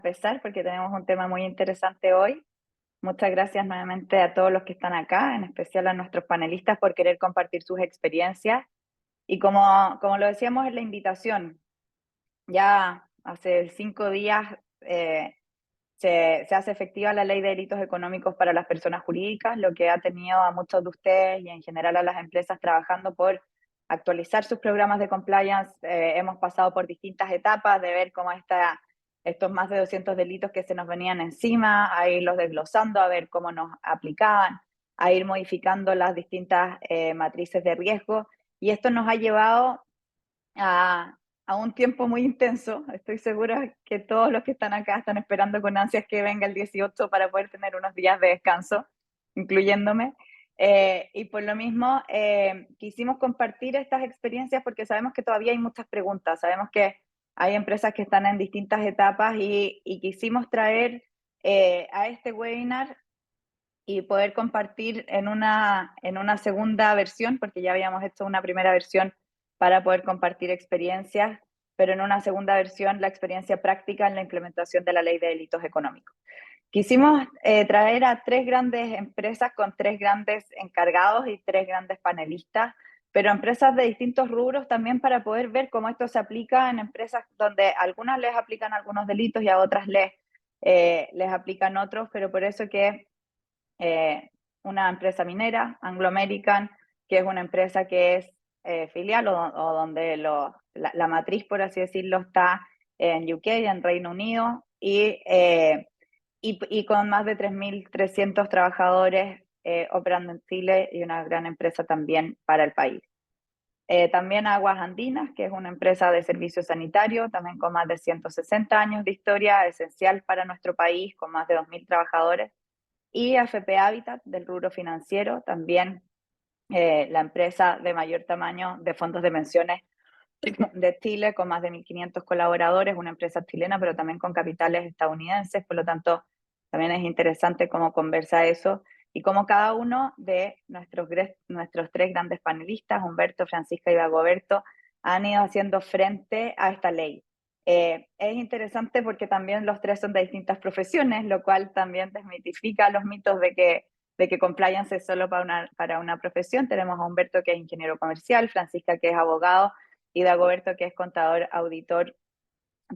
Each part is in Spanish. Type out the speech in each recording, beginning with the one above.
empezar porque tenemos un tema muy interesante hoy. Muchas gracias nuevamente a todos los que están acá, en especial a nuestros panelistas por querer compartir sus experiencias. Y como lo decíamos en la invitación, ya hace 5 días se hace efectiva la ley de delitos económicos para las personas jurídicas, lo que ha tenido a muchos de ustedes y en general a las empresas trabajando por actualizar sus programas de compliance. Hemos pasado por distintas etapas de ver cómo estos más de 200 delitos que se nos venían encima, a irlos desglosando, a ver cómo nos aplicaban, a ir modificando las distintas matrices de riesgo. Y esto nos ha llevado a, a un tiempo muy intenso. Estoy segura que todos los que están acá están esperando con ansias que venga el 18 para poder tener unos días de descanso, incluyéndome. Y por lo mismo, quisimos compartir estas experiencias porque sabemos que todavía hay muchas preguntas, sabemos que hay empresas que están en distintas etapas y quisimos traer a este webinar y poder compartir en una segunda versión, porque ya habíamos hecho una primera versión para poder compartir experiencias, pero en una segunda versión la experiencia práctica en la implementación de la ley de delitos económicos. Quisimos traer a 3 grandes empresas con 3 grandes encargados y 3 grandes panelistas, pero empresas de distintos rubros también para poder ver cómo esto se aplica en empresas donde a algunas les aplican algunos delitos y a otras les aplican otros, pero por eso que una empresa minera, Anglo American, que es una empresa que es filial o donde la matriz, por así decirlo, está en UK, en Reino Unido, y con más de 3.300 trabajadores operando en Chile y una gran empresa también para el país. También Aguas Andinas, que es una empresa de servicio sanitario, también con más de 160 años de historia, esencial para nuestro país, con más de 2.000 trabajadores. Y AFP Habitat, del rubro financiero, también la empresa de mayor tamaño de fondos de pensiones de Chile, con más de 1.500 colaboradores, una empresa chilena, pero también con capitales estadounidenses. Por lo tanto, también es interesante cómo conversa eso y cómo cada uno de nuestros 3 grandes panelistas, Humberto, Francisca y Dagoberto, han ido haciendo frente a esta ley. Es interesante porque también los 3 son de distintas profesiones, lo cual también desmitifica los mitos de que compliance es solo para una profesión. Tenemos a Humberto, que es ingeniero comercial, Francisca, que es abogado, y Dagoberto, que es contador auditor,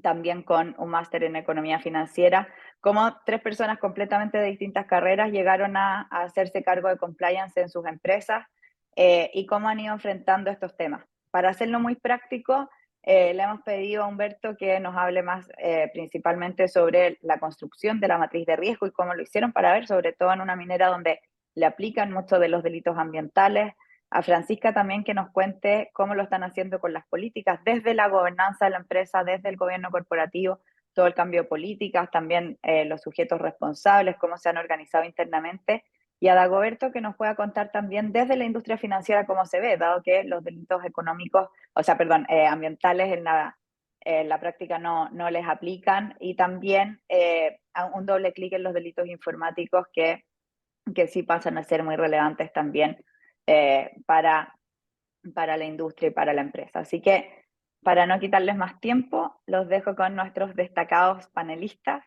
también con un máster en economía financiera. Como 3 personas completamente de distintas carreras llegaron a hacerse cargo de compliance en sus empresas y cómo han ido enfrentando estos temas. Para hacerlo muy práctico, le hemos pedido a Humberto que nos hable más principalmente sobre la construcción de la matriz de riesgo y cómo lo hicieron, para ver, sobre todo en una minera donde le aplican muchos de los delitos ambientales. A Francisca también que nos cuente cómo lo están haciendo con las políticas, desde la gobernanza de la empresa, desde el gobierno corporativo, todo el cambio de políticas, también los sujetos responsables, cómo se han organizado internamente. Y a Dagoberto que nos pueda contar también desde la industria financiera cómo se ve, dado que los delitos económicos, ambientales en la práctica no les aplican, y también un doble clic en los delitos informáticos que sí pasan a ser muy relevantes también para la industria y para la empresa. Así que, para no quitarles más tiempo, los dejo con nuestros destacados panelistas,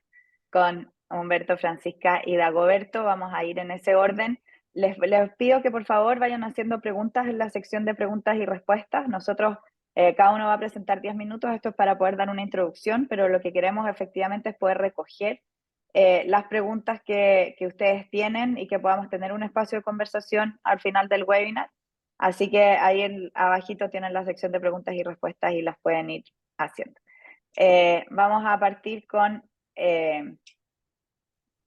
con Humberto, Francisca y Dagoberto. Vamos a ir en ese orden. Les pido que por favor vayan haciendo preguntas en la sección de preguntas y respuestas. Nosotros, cada uno va a presentar 10 minutos, esto es para poder dar una introducción, pero lo que queremos efectivamente es poder recoger las preguntas que ustedes tienen y que podamos tener un espacio de conversación al final del webinar. Así que ahí abajito tienen la sección de preguntas y respuestas y las pueden ir haciendo. Vamos a partir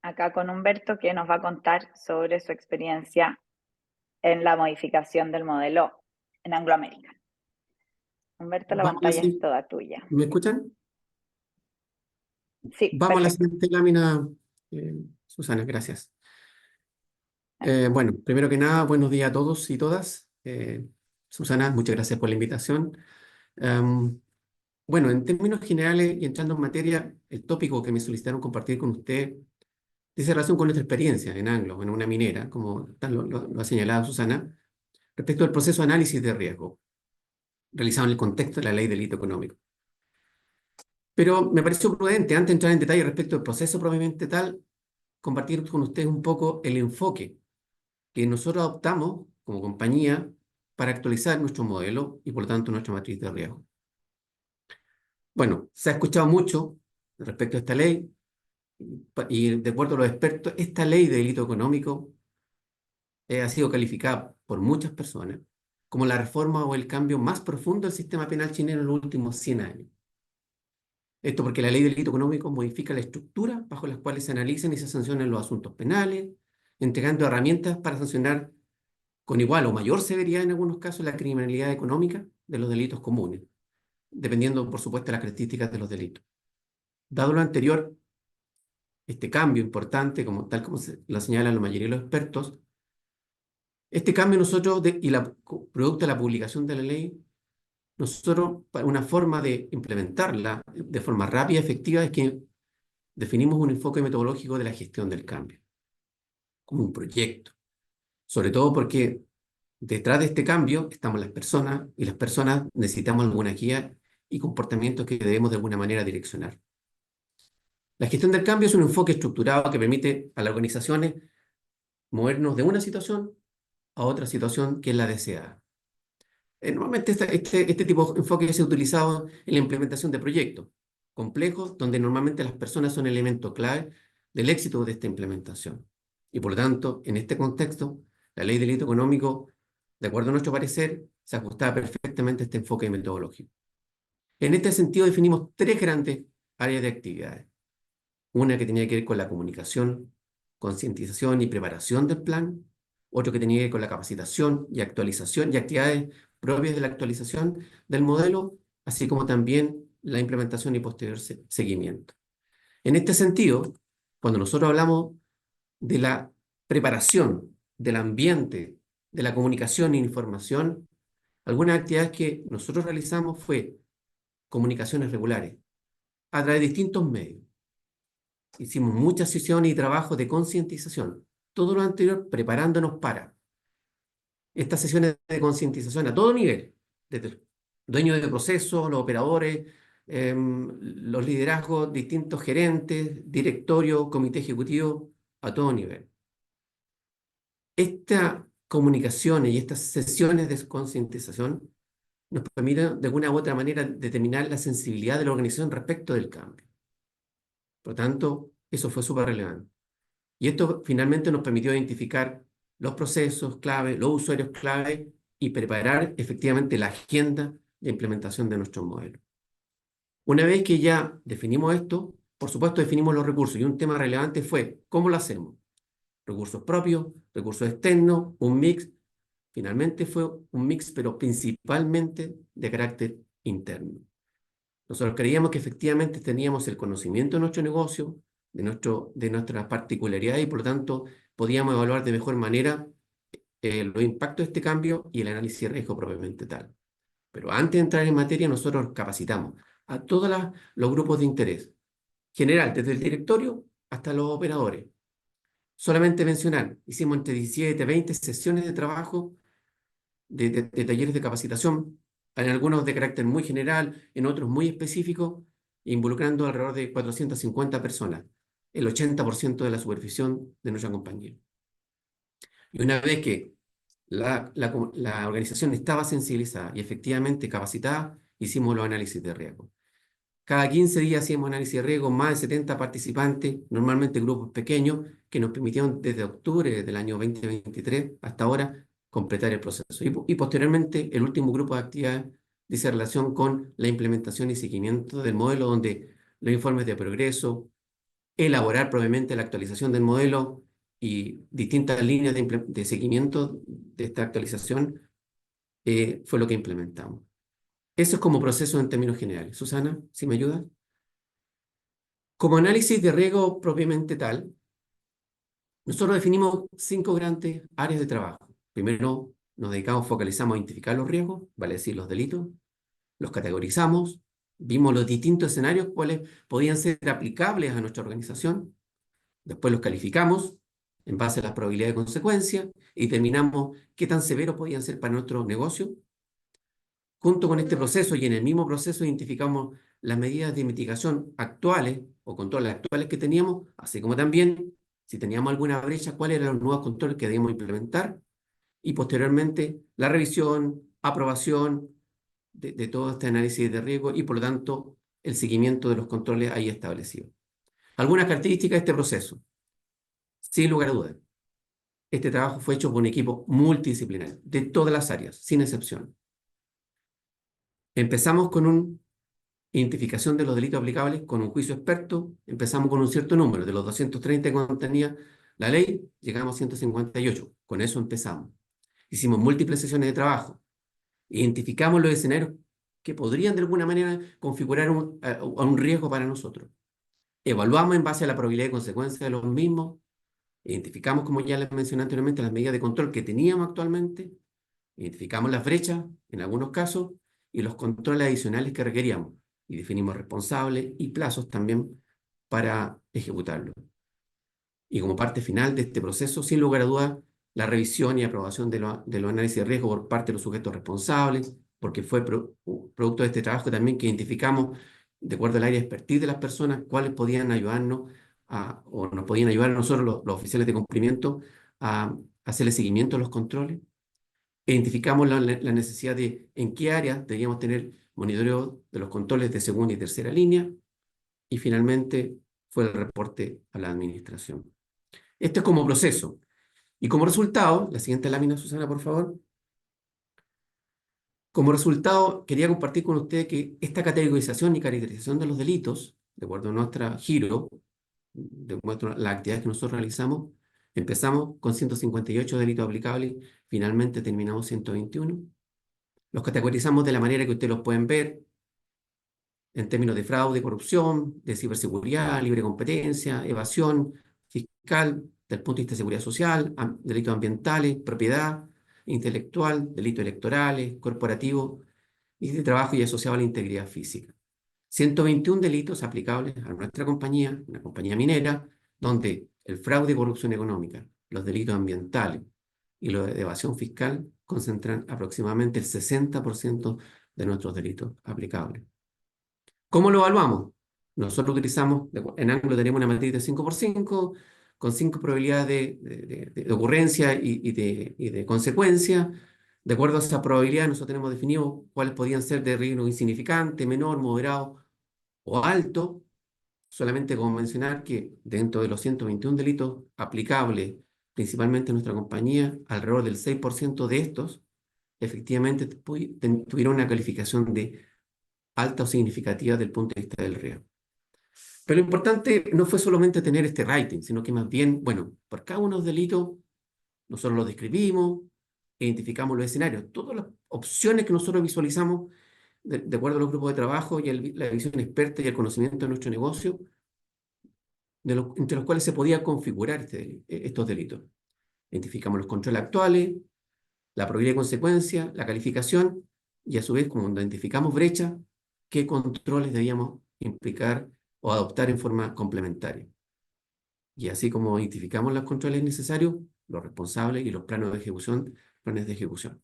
acá con Humberto, que nos va a contar sobre su experiencia en la modificación del modelo en Anglo American. Humberto, la Vamos a la pantalla es siguiente. toda tuya. ¿Me escuchan? Sí, Vamos a la perfecto. siguiente lámina, Susana, gracias. Bueno, primero que nada, buenos días a todos y todas. Susana, muchas gracias por la invitación. Em, bueno, en términos generales y entrando en materia, el tópico que me solicitaron compartir con usted dice relación con nuestra experiencia en Anglo, en una minera, como tal lo ha señalado Susana, respecto al proceso de análisis de riesgo realizado en el contexto de la ley de delito económico. Pero me pareció prudente, antes de entrar en detalle respecto al proceso propiamente tal, compartir con ustedes un poco el enfoque que nosotros adoptamos como compañía para actualizar nuestro modelo y por lo tanto nuestra matriz de riesgo. Bueno, se ha escuchado mucho respecto a esta ley y de acuerdo a los expertos, esta ley de delito económico ha sido calificada por muchas personas como la reforma o el cambio más profundo del sistema penal chileno en los últimos 100 años. Esto porque la ley de delito económico modifica la estructura bajo las cuales se analizan y se sancionan los asuntos penales, entregando herramientas para sancionar con igual o mayor severidad en algunos casos la criminalidad económica de los delitos comunes, dependiendo, por supuesto, de las características de los delitos. Dado lo anterior, este cambio importante, tal como lo señalan la mayoría de los expertos, este cambio nosotros, producto de la publicación de la ley, nosotros, una forma de implementarla de forma rápida y efectiva es que definimos un enfoque metodológico de la gestión del cambio, como un proyecto. Sobre todo porque detrás de este cambio estamos las personas y las personas necesitamos alguna guía y comportamientos que debemos de alguna manera direccionar. La gestión del cambio es un enfoque estructurado que permite a las organizaciones movernos de una situación a otra situación que es la deseada. Normalmente este tipo de enfoque se ha utilizado en la implementación de proyectos complejos donde normalmente las personas son elementos clave del éxito de esta implementación. Y por lo tanto, en este contexto, la ley de delito económico, de acuerdo a nuestro parecer, se ajustaba perfectamente a este enfoque metodológico. En este sentido, definimos tres grandes áreas de actividades. Una que tenía que ver con la comunicación, concientización y preparación del plan. Otro que tenía que ver con la capacitación y actualización y actividades propias de la actualización del modelo, así como también la implementación y posterior seguimiento. En este sentido, cuando nosotros hablamos de la preparación del ambiente, de la comunicación e información, algunas actividades que nosotros realizamos fue comunicaciones regulares a través de distintos medios. Hicimos muchas sesiones y trabajos de concientización. Todo lo anterior preparándonos para estas sesiones de concientización a todo nivel, desde el dueño de proceso, los operadores, los liderazgos, distintos gerentes, directorio, comité ejecutivo, a todo nivel. Estas comunicaciones y estas sesiones de concientización nos permiten de alguna u otra manera determinar la sensibilidad de la organización respecto del cambio. Por lo tanto, eso fue súper relevante. Y esto finalmente nos permitió identificar los procesos clave, los usuarios clave y preparar efectivamente la agenda de implementación de nuestro modelo. Una vez que ya definimos esto, por supuesto definimos los recursos y un tema relevante fue ¿cómo lo hacemos? Recursos propios, recursos externos, un mix. Finalmente fue un mix, pero principalmente de carácter interno. Nosotros creíamos que efectivamente teníamos el conocimiento de nuestro negocio, de nuestras particularidades y por lo tanto podíamos evaluar de mejor manera los impactos de este cambio y el análisis de riesgo propiamente tal. Pero antes de entrar en materia, nosotros capacitamos a todos los grupos de interés, general, desde el directorio hasta los operadores. Solamente mencionar, hicimos entre 17 y 20 sesiones de trabajo de talleres de capacitación, en algunos de carácter muy general, en otros muy específicos, involucrando alrededor de 450 personas, el 80% de la supervisión de nuestra compañía. Y una vez que la organización estaba sensibilizada y efectivamente capacitada, hicimos los análisis de riesgo. Cada 15 días hacíamos análisis de riesgo, más de 70 participantes, normalmente grupos pequeños, que nos permitieron desde octubre del año 2023 hasta ahora completar el proceso. Y posteriormente, el último grupo de actividades dice relación con la implementación y seguimiento del modelo, donde los informes de progreso, elaborar probablemente la actualización del modelo y distintas líneas de seguimiento de esta actualización, fue lo que implementamos. Eso es como proceso en términos generales. Susana, si me ayudas. Como análisis de riesgo propiamente tal, nosotros definimos 5 grandes áreas de trabajo. Primero, nos dedicamos, focalizamos a identificar los riesgos, vale decir, los delitos, los categorizamos, vimos los distintos escenarios cuáles podían ser aplicables a nuestra organización, después los calificamos en base a las probabilidades de consecuencia y determinamos qué tan severos podían ser para nuestro negocio. Junto con este proceso y en el mismo proceso identificamos las medidas de mitigación actuales o controles actuales que teníamos, así como también, si teníamos alguna brecha, cuáles eran los nuevos controles que debíamos implementar y posteriormente la revisión, aprobación de todo este análisis de riesgo y por lo tanto el seguimiento de los controles ahí establecidos. Algunas características de este proceso. Sin lugar a dudas, este trabajo fue hecho por un equipo multidisciplinario, de todas las áreas, sin excepción. Empezamos con una identificación de los delitos aplicables con un juicio experto, empezamos con un cierto número, de los 230 que contenía la ley, llegamos a 158, con eso empezamos. Hicimos múltiples sesiones de trabajo, identificamos los escenarios que podrían de alguna manera configurar a un riesgo para nosotros. Evaluamos en base a la probabilidad de consecuencia de los mismos, identificamos, como ya les mencioné anteriormente, las medidas de control que teníamos actualmente, identificamos las brechas, en algunos casos, y los controles adicionales que requeríamos, y definimos responsables y plazos también para ejecutarlo. Y como parte final de este proceso, sin lugar a dudas, la revisión y aprobación de los análisis de riesgo por parte de los sujetos responsables, porque fue producto de este trabajo también que identificamos, de acuerdo al área de expertise de las personas, cuáles podían ayudarnos o nos podían ayudar a nosotros, los oficiales de cumplimiento, a hacerle seguimiento a los controles. Identificamos la necesidad de en qué áreas debíamos tener monitoreo de los controles de segunda y tercera línea, y finalmente fue el reporte a la administración. Esto es como proceso. Y como resultado, la siguiente lámina, Susana, por favor. Como resultado, quería compartir con ustedes que esta categorización y caracterización de los delitos, de acuerdo a nuestra giro, de acuerdo a las actividades que nosotros realizamos, empezamos con 158 delitos aplicables, finalmente terminamos 121. Los categorizamos de la manera que ustedes los pueden ver, en términos de fraude, corrupción, de ciberseguridad, libre competencia, evasión fiscal, del punto de vista de seguridad social, delitos ambientales, propiedad intelectual, delitos electorales, corporativos y de trabajo y asociado a la integridad física. 121 delitos aplicables a nuestra compañía, una compañía minera, donde el fraude y corrupción económica, los delitos ambientales y los de evasión fiscal concentran aproximadamente el 60% de nuestros delitos aplicables. ¿Cómo lo evaluamos? Nosotros utilizamos, en Anglo tenemos una matriz de 5x5, con 5 probabilidades de ocurrencia y de consecuencia. De acuerdo a esa probabilidad, nosotros tenemos definido cuáles podían ser de riesgo insignificante, menor, moderado o alto. Solamente como mencionar que dentro de los 121 delitos aplicables, principalmente en nuestra compañía, alrededor del 6% de estos efectivamente tuvieron una calificación de alta o significativa del punto de vista del riesgo. Pero lo importante no fue solamente tener este rating, sino que más bien, bueno, por cada uno de los delitos, nosotros los describimos, identificamos los escenarios, todas las opciones que nosotros visualizamos de acuerdo a los grupos de trabajo y la visión experta y el conocimiento de nuestro negocio, entre los cuales se podía configurar estos delitos. Identificamos los controles actuales, la probabilidad de consecuencia, la calificación, y a su vez, cuando identificamos brechas, qué controles debíamos implicar o adoptar en forma complementaria. Y así como identificamos los controles necesarios, los responsables y los planes de ejecución.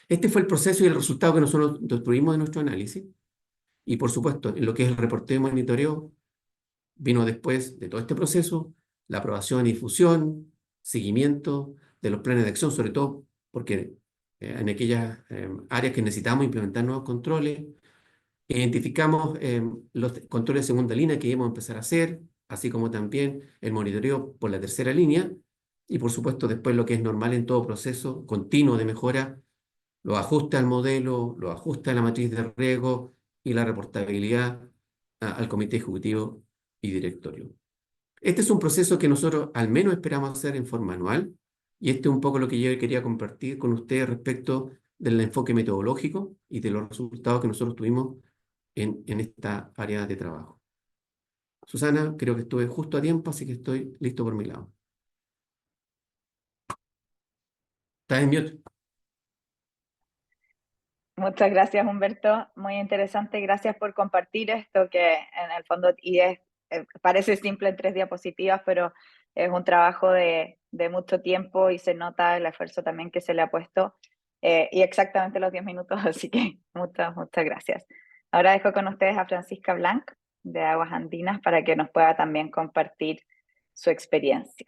Este fue el proceso y el resultado que nosotros obtuvimos de nuestro análisis. Y por supuesto, en lo que es el reporteo y monitoreo, vino después de todo este proceso la aprobación y difusión, seguimiento de los planes de acción, sobre todo porque en aquellas áreas que necesitamos implementar nuevos controles, identificamos los controles de segunda línea que íbamos a empezar a hacer, así como también el monitoreo por la tercera línea, y por supuesto después lo que es normal en todo proceso continuo de mejora, los ajustes al modelo, los ajustes a la matriz de riesgo y la reportabilidad al comité ejecutivo y directorio. Este es un proceso que nosotros al menos esperamos hacer en forma anual, y este es un poco lo que yo quería compartir con ustedes respecto del enfoque metodológico y de los resultados que nosotros tuvimos en esta área de trabajo. Susana, creo que estuve justo a tiempo, así que estoy listo por mi lado. ¿Estás en mute? Muchas gracias, Humberto. Muy interesante. Gracias por compartir esto que en el fondo parece simple en 3 diapositivas, pero es un trabajo de mucho tiempo y se nota el esfuerzo también que se le ha puesto y exactamente los 10 minutos, así que muchas gracias. Ahora dejo con ustedes a Francisca Blanc de Aguas Andinas para que nos pueda también compartir su experiencia.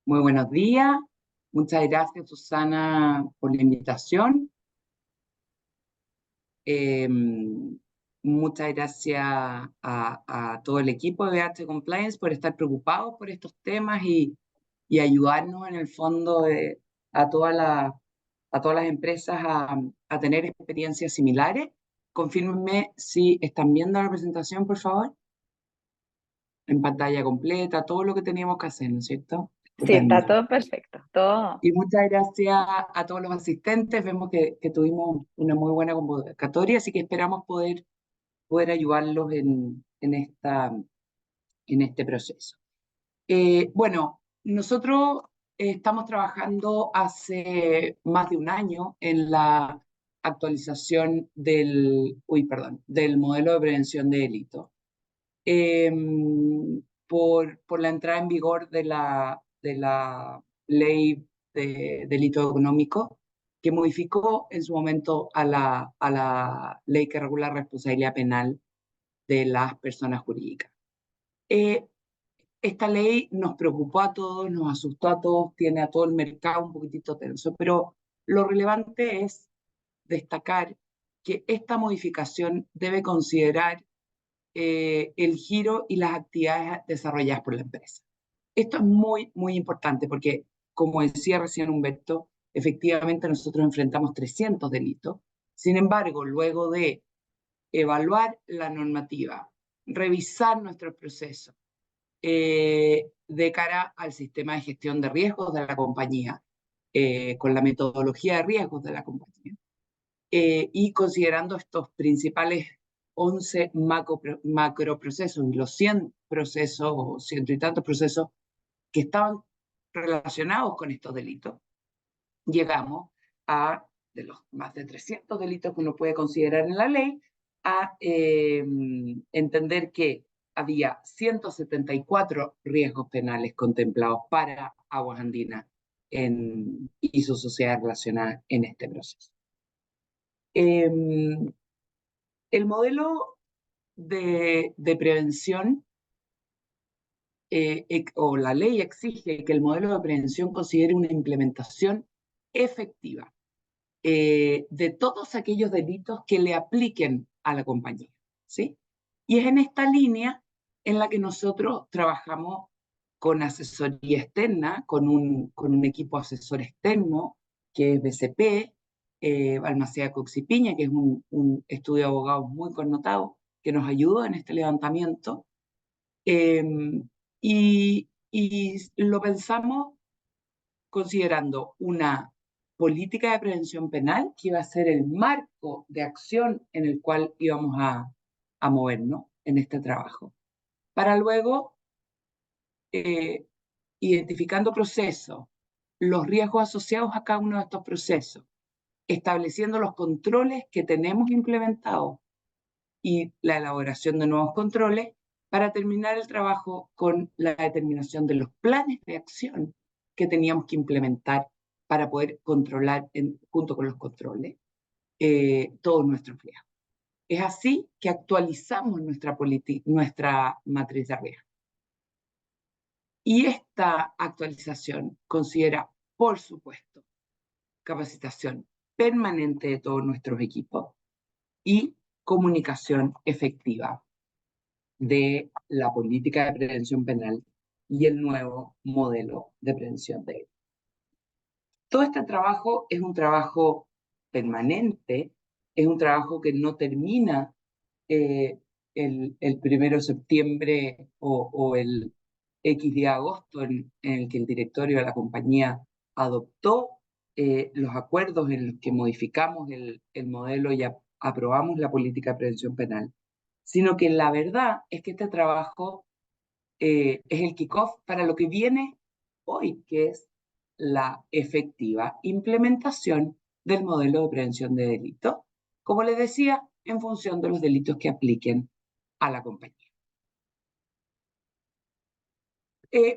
Muy buenos días. Muchas gracias, Susana, por la invitación. Muchas gracias a todo el equipo de BH Compliance por estar preocupados por estos temas y ayudarnos en el fondo a todas las empresas a tener experiencias similares. Confírmenme si están viendo la presentación, por favor. En pantalla completa, todo lo que teníamos que hacer, ¿no es cierto? Sí, está Estupendo. todo perfecto, todo. Y muchas gracias a todos los asistentes. Vemos que tuvimos una muy buena convocatoria, así que esperamos poder ayudarlos en este proceso. Bueno, nosotros estamos trabajando hace más de un año en la actualización del modelo de prevención de delitos. Por la entrada en vigor de la ley de delito económico, que modificó en su momento a la ley que regula la responsabilidad penal de las personas jurídicas. Esta ley nos preocupó a todos, nos asustó a todos, tiene a todo el mercado un poquitito tenso, pero lo relevante es destacar que esta modificación debe considerar el giro y las actividades desarrolladas por la empresa. Esto es muy, muy importante porque, como decía recién Humberto, efectivamente nosotros enfrentamos 300 delitos. Sin embargo, luego de evaluar la normativa, revisar nuestros procesos de cara al sistema de gestión de riesgos de la compañía, con la metodología de riesgos de la compañía, y considerando estos principales 11 macroprocesos y los 100 procesos o ciento y tantos procesos que estaban relacionados con estos delitos, llegamos a, de los más de 300 delitos que uno puede considerar en la ley, a entender que había 174 riesgos penales contemplados para Aguas Andinas y sus sociedades relacionadas en este proceso. El modelo de prevención o la ley exige que el modelo de prevención considere una implementación efectiva de todos aquellos delitos que le apliquen a la compañía, ¿sí? Y es en esta línea en la que nosotros trabajamos con asesoría externa, con un equipo asesor externo, que es BCP, Balmaceda Cox y Piña, que es un estudio de abogados muy connotado, que nos ayudó en este levantamiento. Y lo pensamos considerando una política de prevención penal que iba a ser el marco de acción en el cual íbamos a movernos en este trabajo. Para luego, identificando procesos, los riesgos asociados a cada uno de estos procesos, estableciendo los controles que tenemos implementados y la elaboración de nuevos controles para terminar el trabajo con la determinación de los planes de acción que teníamos que implementar para poder controlar, junto con los controles, todos nuestros riesgos. Es así que actualizamos nuestra matriz de riesgo. Y esta actualización considera, por supuesto, capacitación permanente de todos nuestros equipos y comunicación efectiva de la política de prevención penal y el nuevo modelo de prevención de él. Todo este trabajo es un trabajo permanente, es un trabajo que no termina el 1 de septiembre o el X de agosto en el que el directorio de la compañía adoptó los acuerdos en los que modificamos el modelo y aprobamos la política de prevención penal, sino que la verdad es que este trabajo es el kickoff para lo que viene hoy, que es la efectiva implementación del modelo de prevención de delitos, como les decía, en función de los delitos que apliquen a la compañía.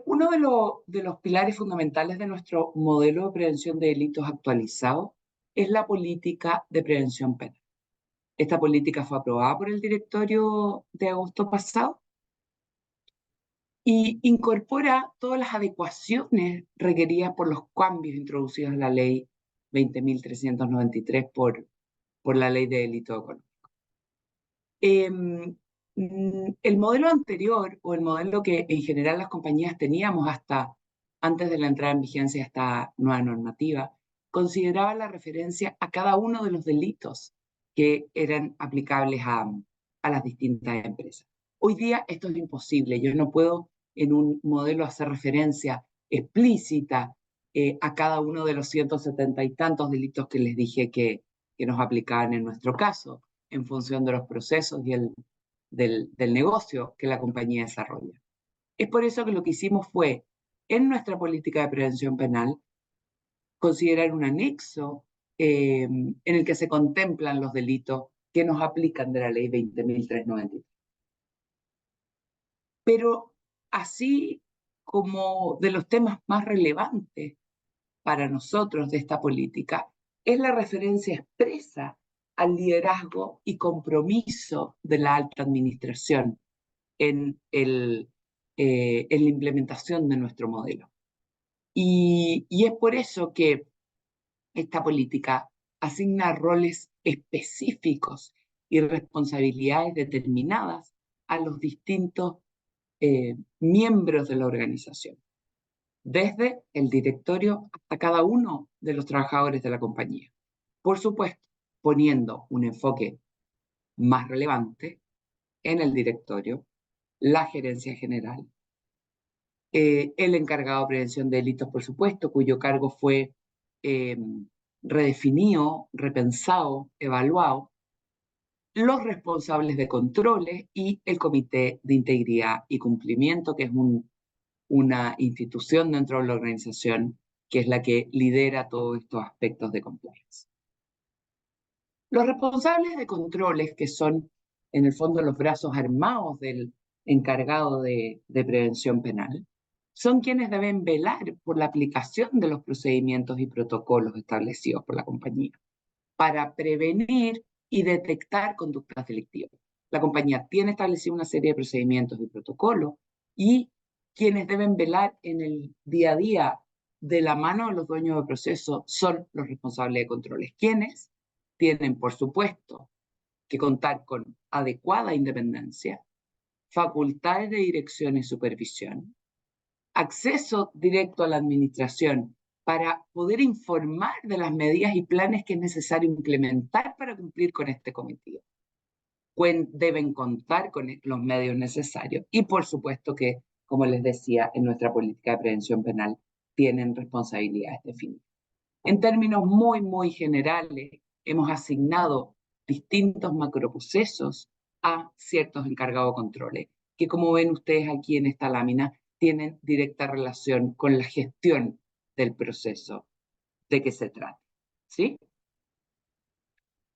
Uno de los pilares fundamentales de nuestro modelo de prevención de delitos actualizado es la política de prevención penal. Esta política fue aprobada por el directorio de agosto pasado y incorpora todas las adecuaciones requeridas por los cambios introducidos en la ley 20.393 por la ley de delito económico. El modelo anterior, o el modelo que en general las compañías teníamos hasta antes de la entrada en vigencia de esta nueva normativa, consideraba la referencia a cada uno de los delitos que eran aplicables a las distintas empresas. Hoy día esto es imposible. Yo no puedo en un modelo hacer referencia explícita a cada uno de los 170 y tantos delitos que les dije que nos aplicaban en nuestro caso, en función de los procesos y del negocio que la compañía desarrolla. Es por eso que lo que hicimos fue, en nuestra política de prevención penal, considerar un anexo en el que se contemplan los delitos que nos aplican de la ley 20.393. Pero así como de los temas más relevantes para nosotros de esta política, es la referencia expresa al liderazgo y compromiso de la alta administración en la implementación de nuestro modelo. Y es por eso que esta política asigna roles específicos y responsabilidades determinadas a los distintos miembros de la organización, desde el directorio hasta cada uno de los trabajadores de la compañía. Por supuesto, poniendo un enfoque más relevante en el directorio, la gerencia general, el encargado de prevención de delitos, por supuesto, cuyo cargo fue redefinido, repensado, evaluado, los responsables de controles y el Comité de Integridad y Cumplimiento, que es una institución dentro de la organización que es la que lidera todos estos aspectos de compliance. Los responsables de controles, que son en el fondo los brazos armados del encargado de prevención penal, son quienes deben velar por la aplicación de los procedimientos y protocolos establecidos por la compañía para prevenir y detectar conductas delictivas. La compañía tiene establecido una serie de procedimientos y protocolos y quienes deben velar en el día a día de la mano de los dueños del proceso son los responsables de controles, quienes tienen, por supuesto, que contar con adecuada independencia, facultades de dirección y supervisión, acceso directo a la administración para poder informar de las medidas y planes que es necesario implementar para cumplir con este cometido. Deben contar con los medios necesarios y por supuesto que, como les decía, en nuestra política de prevención penal tienen responsabilidades definidas. En términos muy generales, hemos asignado distintos macroprocesos a ciertos encargados de controles, que como ven ustedes aquí en esta lámina, tienen directa relación con la gestión del proceso de que se trata, ¿sí?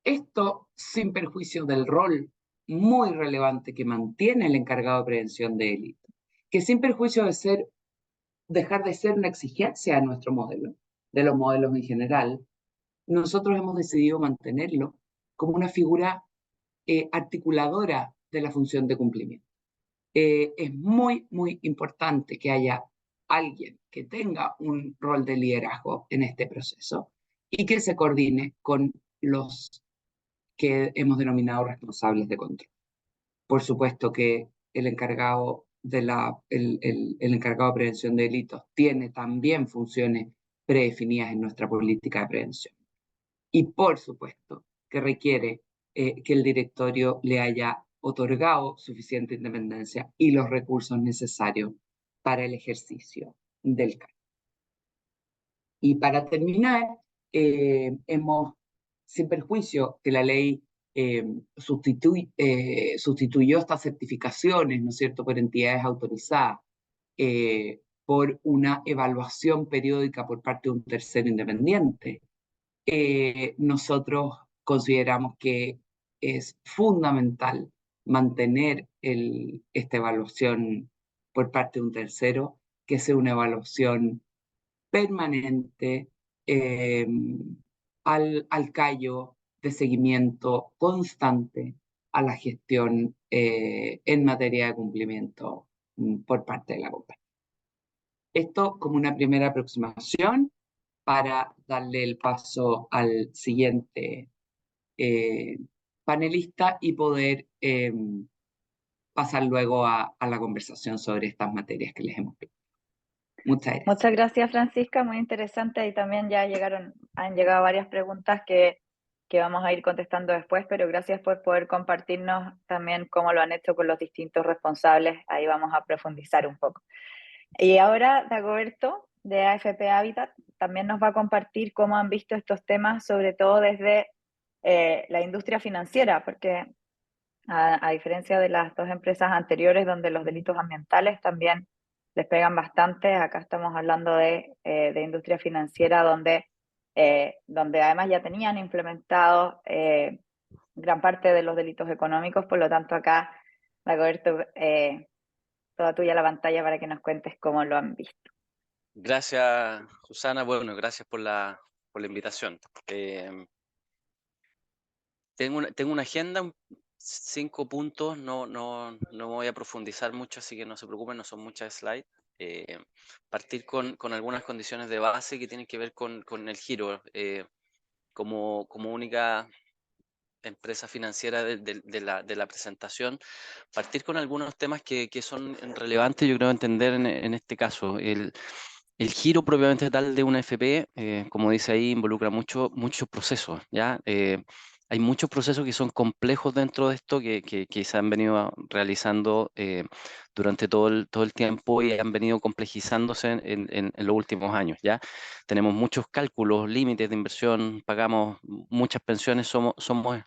Esto sin perjuicio del rol muy relevante que mantiene el encargado de prevención de delitos, que sin perjuicio de dejar de ser una exigencia de nuestro modelo, de los modelos en general, nosotros hemos decidido mantenerlo como una figura articuladora de la función de cumplimiento. Es muy importante que haya alguien que tenga un rol de liderazgo en este proceso y que se coordine con los que hemos denominado responsables de control. Por supuesto que el encargado el encargado de prevención de delitos tiene también funciones predefinidas en nuestra política de prevención. Y por supuesto que requiere que el directorio le haya otorgado suficiente independencia y los recursos necesarios para el ejercicio del cargo. Y para terminar, sin perjuicio que la ley sustituyó estas certificaciones, ¿no es cierto?, por entidades autorizadas, por una evaluación periódica por parte de un tercero independiente, nosotros consideramos que es fundamental mantener esta evaluación por parte de un tercero, que sea una evaluación permanente al callo de seguimiento constante a la gestión en materia de cumplimiento por parte de la compañía. Esto como una primera aproximación para darle el paso al siguiente panelista y poder pasar luego a la conversación sobre estas materias que les hemos pedido. Muchas gracias. Muchas gracias, Francisca, muy interesante, y también ya han llegado varias preguntas que vamos a ir contestando después, pero gracias por poder compartirnos también cómo lo han hecho con los distintos responsables. Ahí vamos a profundizar un poco. Y ahora Dagoberto, de AFP Habitat, también nos va a compartir cómo han visto estos temas, sobre todo desde la industria financiera, porque a diferencia de las dos empresas anteriores donde los delitos ambientales también les pegan bastante, acá estamos hablando de industria financiera donde además ya tenían implementado gran parte de los delitos económicos. Por lo tanto, acá, Dagoberto, toda tuya la pantalla para que nos cuentes cómo lo han visto. Gracias, Susana. Bueno, gracias por la invitación. Tengo una agenda, 5 puntos, no me voy a profundizar mucho, así que no se preocupen, no son muchas slides. Partir con algunas condiciones de base que tienen que ver con el giro. Como única empresa financiera de la presentación, partir con algunos temas que son relevantes, yo creo, entender en este caso. El giro propiamente tal de una FP, como dice ahí, involucra muchos procesos, ¿ya? Hay muchos procesos que son complejos dentro de esto que se han venido realizando durante todo el tiempo y han venido complejizándose en los últimos años, ¿ya? Tenemos muchos cálculos, límites de inversión, pagamos muchas pensiones, somos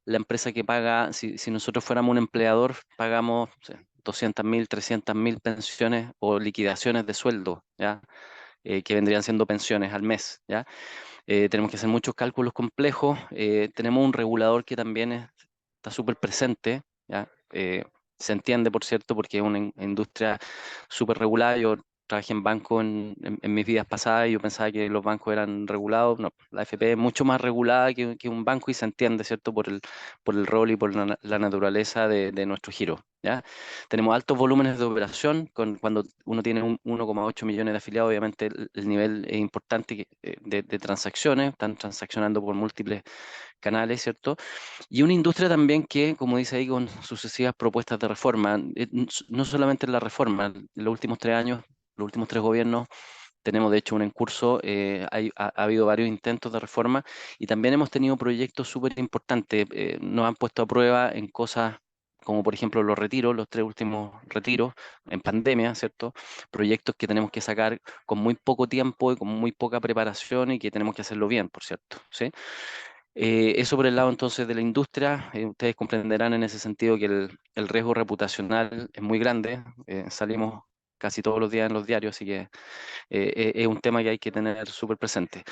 la empresa que paga, si nosotros fuéramos un empleador, pagamos 200.000, 300.000 pensiones o liquidaciones de sueldo, ¿ya? Que vendrían siendo pensiones al mes, ¿ya? Tenemos que hacer muchos cálculos complejos, tenemos un regulador que también está súper presente, ¿ya? Se entiende, por cierto, porque es una industria súper regulada. Yo trabajé en banco en mis vidas pasadas y yo pensaba que los bancos eran regulados. No, la AFP es mucho más regulada que un banco y se entiende, ¿cierto? Por el rol y por la naturaleza de nuestro giro, ¿ya? Tenemos altos volúmenes de operación. Cuando uno tiene 1,8 millones de afiliados, obviamente el nivel es importante de transacciones. Están transaccionando por múltiples canales, ¿cierto? Y una industria también que, como dice ahí, con sucesivas propuestas de reforma, no solamente la reforma, en los últimos 3 años, los últimos 3 gobiernos, tenemos de hecho un en curso, ha habido varios intentos de reforma y también hemos tenido proyectos súper importantes. Nos han puesto a prueba en cosas como por ejemplo los retiros, los 3 últimos retiros en pandemia, ¿cierto? Proyectos que tenemos que sacar con muy poco tiempo y con muy poca preparación y que tenemos que hacerlo bien, por cierto, ¿sí? Eso por el lado entonces de la industria. Ustedes comprenderán en ese sentido que el riesgo reputacional es muy grande. Salimos casi todos los días en los diarios, así que es un tema que hay que tener súper presente.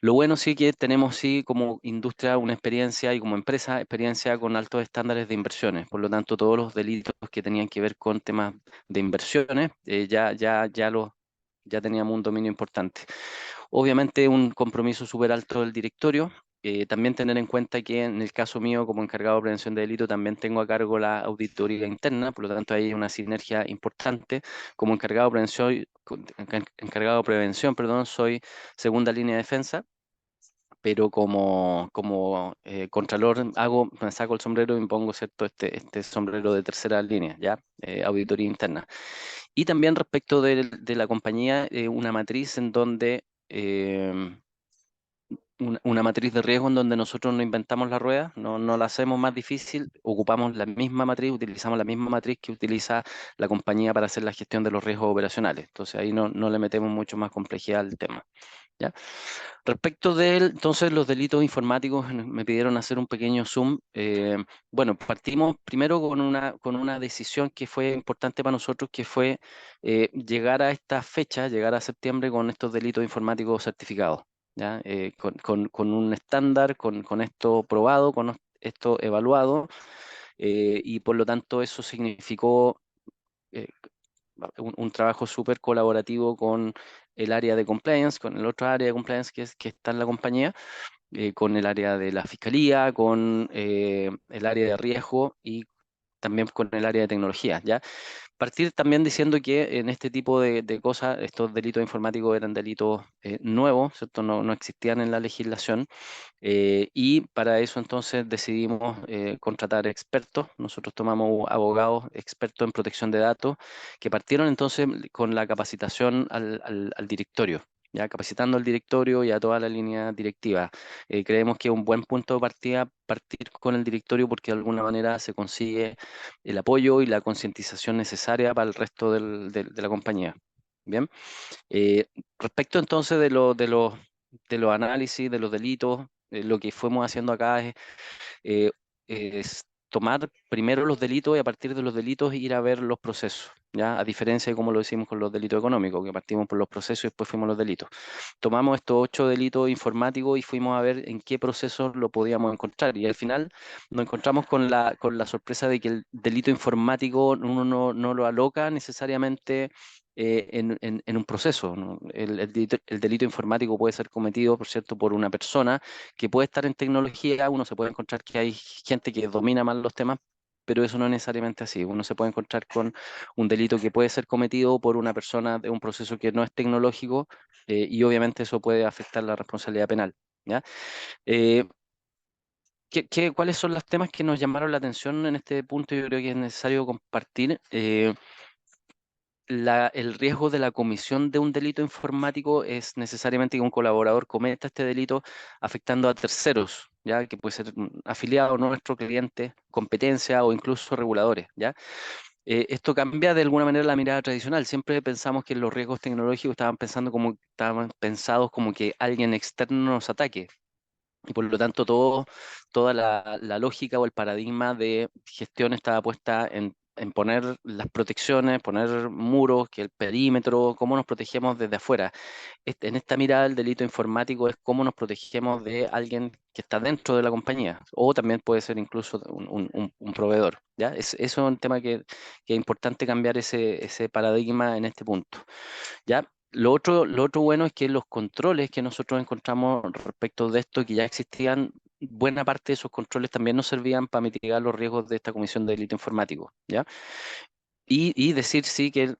Lo bueno sí que tenemos sí como industria una experiencia y como empresa experiencia con altos estándares de inversiones. Por lo tanto, todos los delitos que tenían que ver con temas de inversiones ya teníamos un dominio importante. Obviamente un compromiso súper alto del directorio. También tener en cuenta que en el caso mío como encargado de prevención de delito también tengo a cargo la auditoría interna, por lo tanto hay una sinergia importante. Como encargado de prevención, perdón, soy segunda línea de defensa, pero como contralor me saco el sombrero y me pongo, ¿cierto? Este sombrero de tercera línea, ¿ya? Auditoría interna. Y también respecto de la compañía, una matriz en donde una matriz de riesgo en donde nosotros no inventamos la rueda, no la hacemos más difícil, ocupamos la misma matriz, utilizamos la misma matriz que utiliza la compañía para hacer la gestión de los riesgos operacionales. Entonces ahí no le metemos mucho más complejidad al tema, ¿ya? Respecto de entonces los delitos informáticos, me pidieron hacer un pequeño zoom. Bueno, partimos primero con una decisión que fue importante para nosotros, que fue llegar a esta fecha, llegar a septiembre con estos delitos informáticos certificados, ¿ya? Con un estándar, con esto probado, con esto evaluado, y por lo tanto eso significó eh, un trabajo súper colaborativo con el área de compliance, con el otro área de compliance que está en la compañía, con el área de la fiscalía, con el área de riesgo y también con el área de tecnología, ¿ya? Partir también diciendo que en este tipo de cosas, estos delitos informáticos eran delitos nuevos, ¿cierto? No existían en la legislación, y para eso entonces decidimos contratar expertos. Nosotros tomamos abogados expertos en protección de datos que partieron entonces con la capacitación al directorio. Ya capacitando al directorio y a toda la línea directiva. Creemos que es un buen punto de partida partir con el directorio porque de alguna manera se consigue el apoyo y la concientización necesaria para el resto de la compañía. Bien. Eh, Respecto entonces de los análisis, de los delitos, lo que fuimos haciendo acá eh, es tomar primero los delitos y a partir de los delitos ir a ver los procesos, ¿ya? A diferencia de como lo hicimos con los delitos económicos, que partimos por los procesos y después fuimos a los delitos. Tomamos estos 8 delitos informáticos y fuimos a ver en qué procesos lo podíamos encontrar y al final nos encontramos con la sorpresa de que el delito informático uno no lo aloca necesariamente en un proceso, ¿no? El delito informático puede ser cometido, por cierto, por una persona que puede estar en tecnología, uno se puede encontrar que hay gente que domina mal los temas, pero eso no es necesariamente así. Uno se puede encontrar con un delito que puede ser cometido por una persona de un proceso que no es tecnológico y obviamente eso puede afectar la responsabilidad penal, ¿ya? Eh, ¿Cuáles son los temas que nos llamaron la atención en este punto? Yo creo que es necesario compartir. El riesgo de la comisión de un delito informático es necesariamente que un colaborador cometa este delito afectando a terceros, ¿ya? Que puede ser un afiliado, nuestro cliente, competencia o incluso reguladores, ¿ya? Esto cambia de alguna manera la mirada tradicional. Siempre pensamos que los riesgos tecnológicos estaban pensados como que alguien externo nos ataque. Y por lo tanto, toda la lógica o el paradigma de gestión estaba puesta en poner las protecciones, poner muros, que el perímetro, cómo nos protegemos desde afuera. En esta mirada, el delito informático es cómo nos protegemos de alguien que está dentro de la compañía, o también puede ser incluso un proveedor. ¿Ya? Eso es un tema que es importante cambiar ese paradigma en este punto. ¿Ya? Lo otro bueno es que los controles que nosotros encontramos respecto de esto, que ya existían, buena parte de esos controles también nos servían para mitigar los riesgos de esta comisión de delito informático, ¿ya? Y decir sí que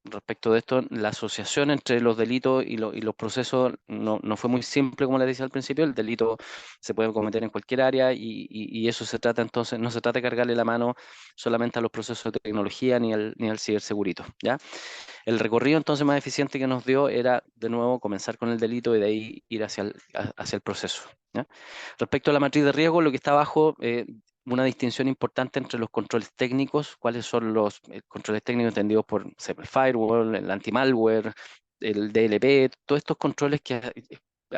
respecto de esto, la asociación entre los delitos y los procesos no fue muy simple, como les decía al principio. El delito se puede cometer en cualquier área y eso se trata entonces, no se trata de cargarle la mano solamente a los procesos de tecnología ni al cibersegurito, ¿ya? El recorrido entonces más eficiente que nos dio era, de nuevo, comenzar con el delito y de ahí ir hacia el proceso, ¿ya? Respecto a la matriz de riesgo, lo que está abajo, una distinción importante entre los controles técnicos, cuáles son los controles técnicos entendidos por no sé, el firewall, el anti-malware, el DLP, todos estos controles que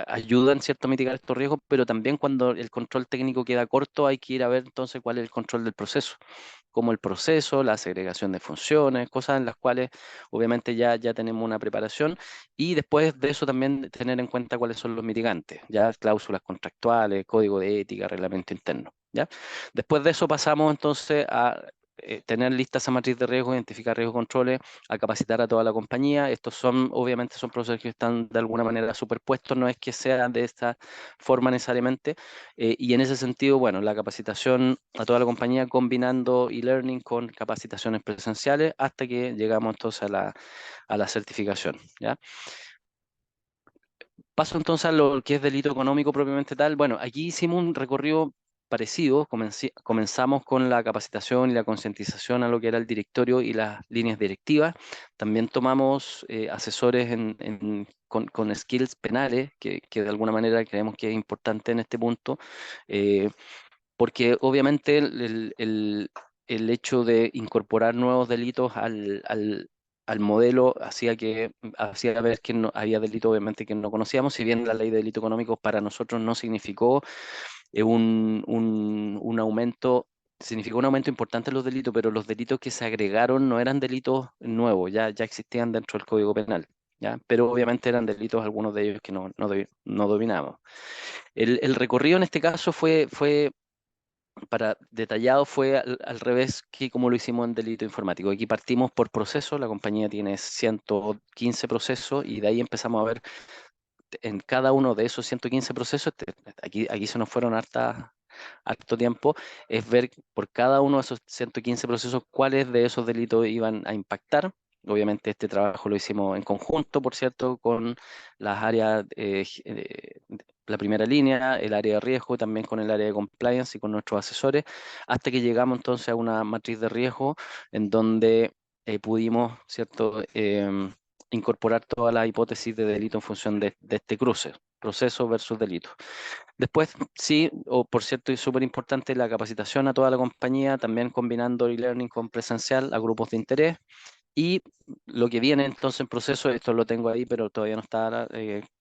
ayudan, ¿cierto?, a mitigar estos riesgos, pero también cuando el control técnico queda corto hay que ir a ver entonces cuál es el control del proceso, como el proceso, la segregación de funciones, cosas en las cuales obviamente ya tenemos una preparación y después de eso también tener en cuenta cuáles son los mitigantes, ya cláusulas contractuales, código de ética, reglamento interno, ¿ya? Después de eso pasamos entonces a tener lista esa matriz de riesgo, identificar riesgos, controles, a capacitar a toda la compañía. Estos obviamente son procesos que están de alguna manera superpuestos, no es que sean de esta forma necesariamente. Y en ese sentido, bueno, la capacitación a toda la compañía combinando e-learning con capacitaciones presenciales hasta que llegamos entonces a la certificación, ¿ya? Paso entonces a lo que es delito económico propiamente tal. Bueno, aquí hicimos un recorrido parecido. Comenzamos con la capacitación y la concientización a lo que era el directorio y las líneas directivas. También tomamos asesores con skills penales, que de alguna manera creemos que es importante en este punto, eh, porque obviamente el hecho de incorporar nuevos delitos al modelo hacía ver que no, había delitos obviamente que no conocíamos, si bien la ley de delito económico para nosotros no significó un aumento, significó un aumento importante en los delitos, pero los delitos que se agregaron no eran delitos nuevos, ya existían dentro del Código Penal, ¿ya? Pero obviamente eran delitos algunos de ellos que no dominábamos. El recorrido en este caso fue para detallado fue al revés que como lo hicimos en delito informático. Aquí partimos por proceso, la compañía tiene 115 procesos y de ahí empezamos a ver en cada uno de esos 115 procesos, aquí se nos fueron harto tiempo, es ver por cada uno de esos 115 procesos cuáles de esos delitos iban a impactar. Obviamente este trabajo lo hicimos en conjunto, por cierto, con las áreas, la primera línea, el área de riesgo, también con el área de compliance y con nuestros asesores, hasta que llegamos entonces a una matriz de riesgo en donde pudimos, ¿cierto?, incorporar toda la hipótesis de delito en función de este cruce, proceso versus delito. Después, sí, o por cierto, y súper importante, la capacitación a toda la compañía, también combinando e-learning con presencial a grupos de interés. Y lo que viene entonces en proceso, esto lo tengo ahí, pero todavía no está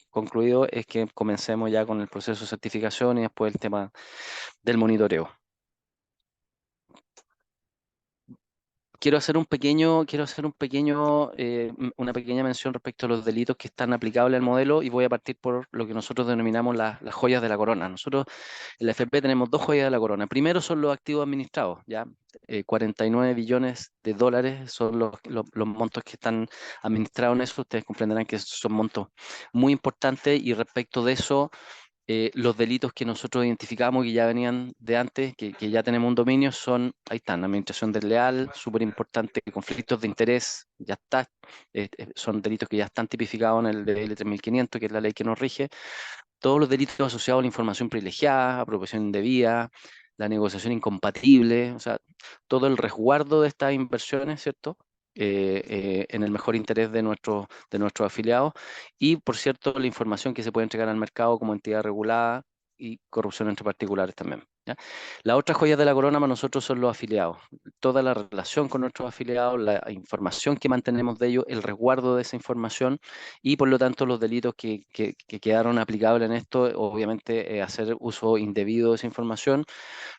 concluido, es que comencemos ya con el proceso de certificación y después el tema del monitoreo. Quiero hacer una pequeña mención respecto a los delitos que están aplicables al modelo y voy a partir por lo que nosotros denominamos las joyas de la corona. Nosotros en la FP tenemos dos joyas de la corona. Primero son los activos administrados, ¿ya? 49 billones de dólares son los montos que están administrados en eso. Ustedes comprenderán que son montos muy importantes y respecto de eso, los delitos que nosotros identificamos que ya venían de antes, que ya tenemos un dominio, ahí están, administración desleal, súper importante, conflictos de interés, ya está, son delitos que ya están tipificados en el DL 3500, que es la ley que nos rige, todos los delitos asociados a la información privilegiada, apropiación indebida, la negociación incompatible, o sea, todo el resguardo de estas inversiones, ¿cierto? En el mejor interés de nuestros afiliados y, por cierto, la información que se puede entregar al mercado como entidad regulada y corrupción entre particulares también, ¿ya? La otra joya de la corona para nosotros son los afiliados. Toda la relación con nuestros afiliados, la información que mantenemos de ellos, el resguardo de esa información y, por lo tanto, los delitos que quedaron aplicables en esto, obviamente, hacer uso indebido de esa información.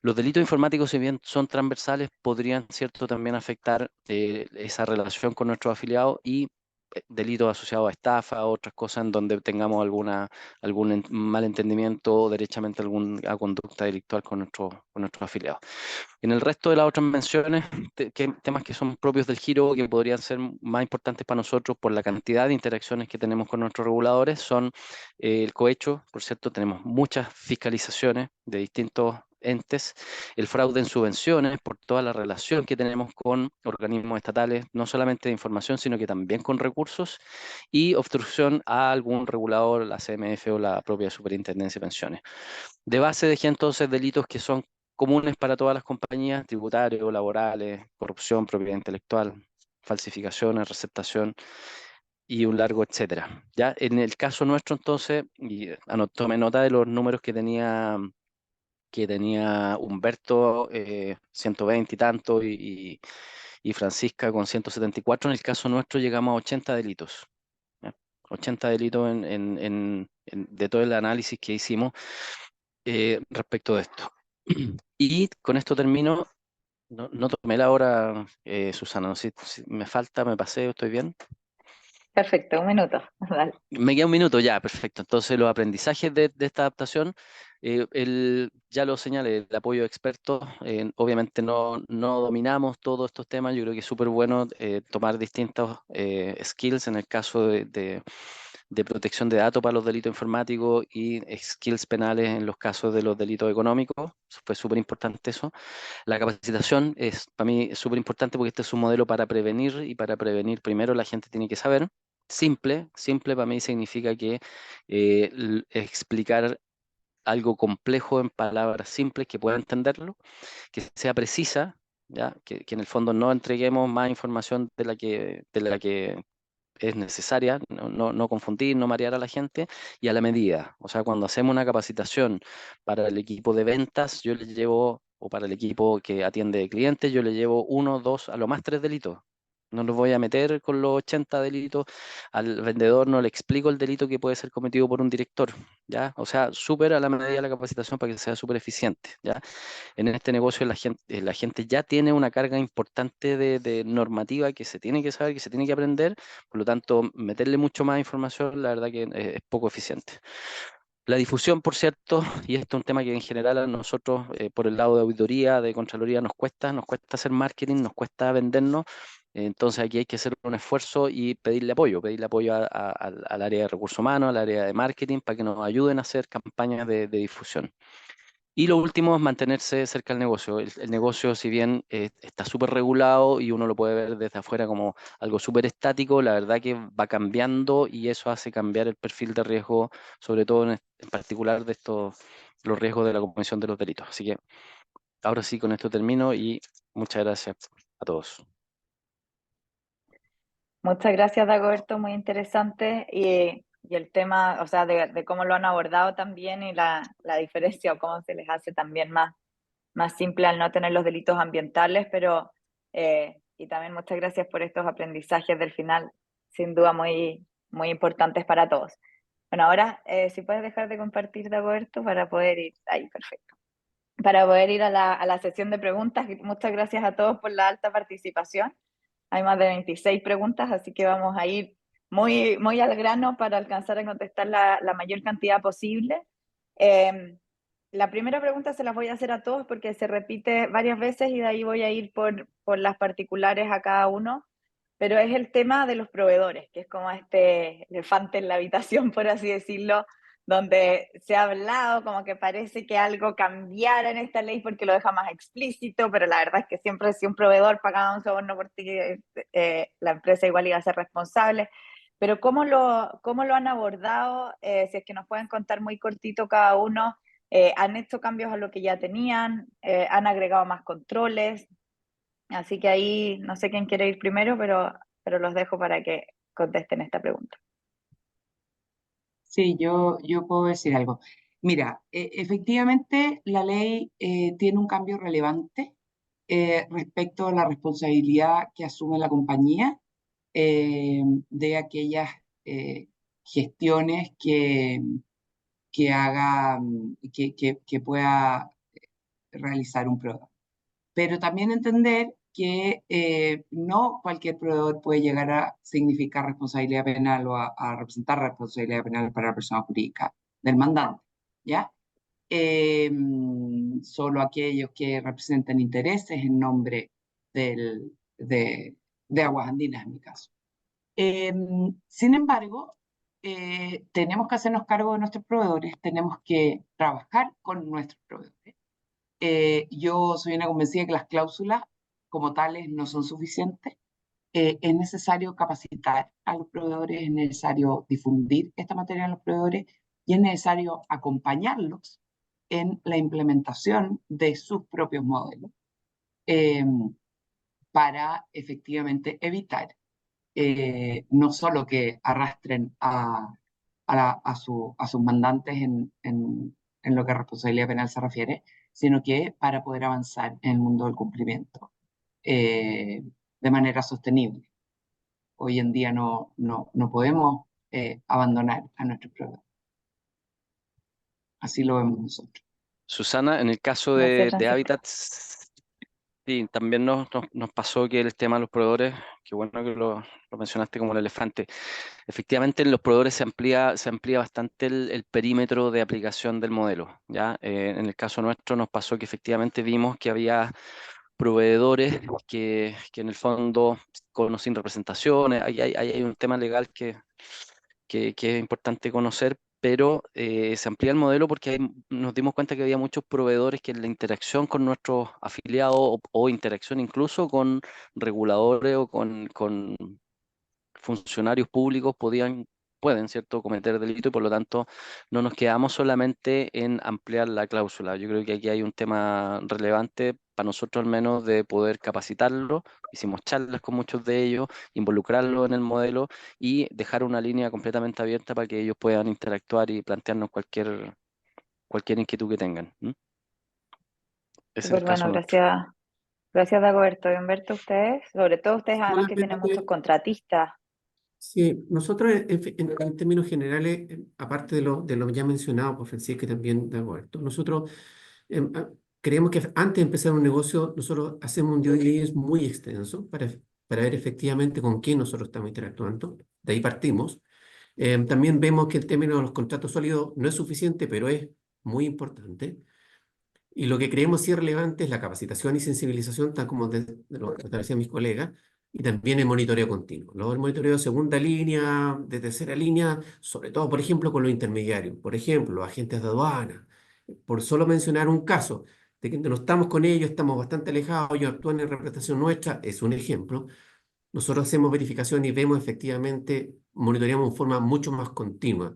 Los delitos informáticos, si bien son transversales, podrían, cierto, también afectar esa relación con nuestros afiliados y delitos asociados a estafa, otras cosas en donde tengamos algún malentendimiento o derechamente alguna conducta delictual con nuestros afiliados. En el resto de las otras menciones, temas que son propios del giro, que podrían ser más importantes para nosotros por la cantidad de interacciones que tenemos con nuestros reguladores, son el cohecho, por cierto, tenemos muchas fiscalizaciones de distintos entes, el fraude en subvenciones, por toda la relación que tenemos con organismos estatales, no solamente de información, sino que también con recursos, y obstrucción a algún regulador, la CMF o la propia Superintendencia de Pensiones. De base dejé entonces delitos que son comunes para todas las compañías, tributarios, laborales, corrupción, propiedad intelectual, falsificaciones, receptación y un largo etcétera. Ya en el caso nuestro entonces, y tomé nota de los números que tenía Humberto, 120 y tanto, y Francisca con 174. En el caso nuestro llegamos a 80 delitos. ¿Ya? 80 delitos de todo el análisis que hicimos respecto de esto. Y con esto termino. No tomé la hora, Susana, no sé si me falta, me pasé, estoy bien. Perfecto, un minuto. Dale. Me queda un minuto ya, perfecto. Entonces, los aprendizajes de esta adaptación, ya lo señalé, el apoyo de expertos, obviamente no dominamos todos estos temas, yo creo que es súper bueno tomar distintos skills en el caso de protección de datos para los delitos informáticos y skills penales en los casos de los delitos económicos, fue súper importante eso. La capacitación es para mí súper importante porque este es un modelo para prevenir y para prevenir primero la gente tiene que saber. Simple para mí significa que explicar algo complejo en palabras simples que pueda entenderlo, que sea precisa, ¿ya? Que en el fondo no entreguemos más información de la que es necesaria, no confundir, no marear a la gente y a la medida. O sea, cuando hacemos una capacitación para el equipo de ventas, yo le llevo, o para el equipo que atiende clientes, yo le llevo 1, 2, a lo más 3 delitos. No los voy a meter con los 80 delitos. Al vendedor no le explico el delito que puede ser cometido por un director, ¿ya? O sea, súper a la medida de la capacitación para que sea súper eficiente, ¿ya? En este negocio la gente ya tiene una carga importante de normativa que se tiene que saber, que se tiene que aprender, por lo tanto, meterle mucho más información, la verdad que es poco eficiente. La difusión, por cierto, y esto es un tema que en general a nosotros, por el lado de auditoría, de Contraloría, nos cuesta hacer marketing, nos cuesta vendernos. Entonces aquí hay que hacer un esfuerzo y pedirle apoyo al área de recursos humanos, al área de marketing, para que nos ayuden a hacer campañas de difusión. Y lo último es mantenerse cerca del negocio. El negocio, si bien está súper regulado y uno lo puede ver desde afuera como algo súper estático, la verdad que va cambiando y eso hace cambiar el perfil de riesgo, sobre todo en particular de los riesgos de la comisión de los delitos. Así que ahora sí, con esto termino y muchas gracias a todos. Muchas gracias, Dagoberto, muy interesante. Y el tema, o sea, de cómo lo han abordado también y la diferencia o cómo se les hace también más simple al no tener los delitos ambientales, pero y también muchas gracias por estos aprendizajes del final, sin duda muy importantes para todos. Bueno, ahora si puedes dejar de compartir, Dagoberto, para poder ir, ahí, perfecto, para poder ir a la sesión de preguntas. Muchas gracias a todos por la alta participación. Hay más de 26 preguntas, así que vamos a ir muy al grano para alcanzar a contestar la mayor cantidad posible. La primera pregunta se las voy a hacer a todos porque se repite varias veces y de ahí voy a ir por las particulares a cada uno, pero es el tema de los proveedores, que es como este elefante en la habitación, por así decirlo, donde se ha hablado como que parece que algo cambiara en esta ley porque lo deja más explícito, pero la verdad es que siempre si un proveedor pagaba un soborno por ti, la empresa igual iba a ser responsable. Pero ¿cómo lo han abordado? Si es que nos pueden contar muy cortito cada uno. ¿Han hecho cambios a lo que ya tenían? ¿Han agregado más controles? Así que ahí no sé quién quiere ir primero, pero los dejo para que contesten esta pregunta. Sí, yo puedo decir algo. Mira, efectivamente la ley tiene un cambio relevante respecto a la responsabilidad que asume la compañía de aquellas gestiones que haga, que pueda realizar un proveedor. Pero también entender que no cualquier proveedor puede llegar a significar responsabilidad penal o a representar responsabilidad penal para la persona jurídica del mandante, ¿ya? Solo aquellos que representen intereses en nombre de Aguas Andinas, en mi caso. Sin embargo, tenemos que hacernos cargo de nuestros proveedores, tenemos que trabajar con nuestros proveedores. Yo soy una convencida de que las cláusulas como tales no son suficientes. Es necesario capacitar a los proveedores, es necesario difundir esta materia a los proveedores y es necesario acompañarlos en la implementación de sus propios modelos para efectivamente evitar no solo que arrastren a sus mandantes en lo que a responsabilidad penal se refiere, sino que para poder avanzar en el mundo del cumplimiento de manera sostenible. Hoy en día no podemos abandonar a nuestros proveedores. Así lo vemos nosotros. Susana, en el caso Gracias, de Francisco. Habitats, sí, también nos pasó que el tema de los proveedores, qué bueno que lo mencionaste como el elefante. Efectivamente, en los proveedores se amplía bastante el perímetro de aplicación del modelo, ¿ya? En el caso nuestro nos pasó que efectivamente vimos que había proveedores que en el fondo, con o sin representaciones, hay un tema legal que es importante conocer, pero se amplía el modelo porque nos dimos cuenta que había muchos proveedores que en la interacción con nuestros afiliados o interacción incluso con reguladores o con funcionarios públicos pueden, ¿cierto?, cometer delito y por lo tanto no nos quedamos solamente en ampliar la cláusula. Yo creo que aquí hay un tema relevante para nosotros al menos de poder capacitarlo. Hicimos charlas con muchos de ellos, involucrarlos en el modelo y dejar una línea completamente abierta para que ellos puedan interactuar y plantearnos cualquier inquietud que tengan. Ese es el Súper caso bueno, nuestro. gracias Dagoberto. Y Humberto, ustedes, sobre todo ustedes además que tienen muchos Solamente, contratistas. sí, nosotros en términos generales, aparte de lo ya mencionado por Francisco y también de Alberto, nosotros creemos que antes de empezar un negocio, nosotros hacemos un due diligence muy extenso para ver efectivamente con quién nosotros estamos interactuando. De ahí partimos. También vemos que el término de los contratos sólidos no es suficiente, pero es muy importante. Y lo que creemos sí es relevante es la capacitación y sensibilización, tal como de lo que decían mis colegas, y también el monitoreo continuo. El monitoreo de segunda línea, de tercera línea, sobre todo, por ejemplo, con los intermediarios, por ejemplo, los agentes de aduana, por solo mencionar un caso, de que no estamos con ellos, estamos bastante alejados, ellos actúan en representación nuestra, es un ejemplo. Nosotros hacemos verificación y vemos efectivamente, monitoreamos en forma mucho más continua.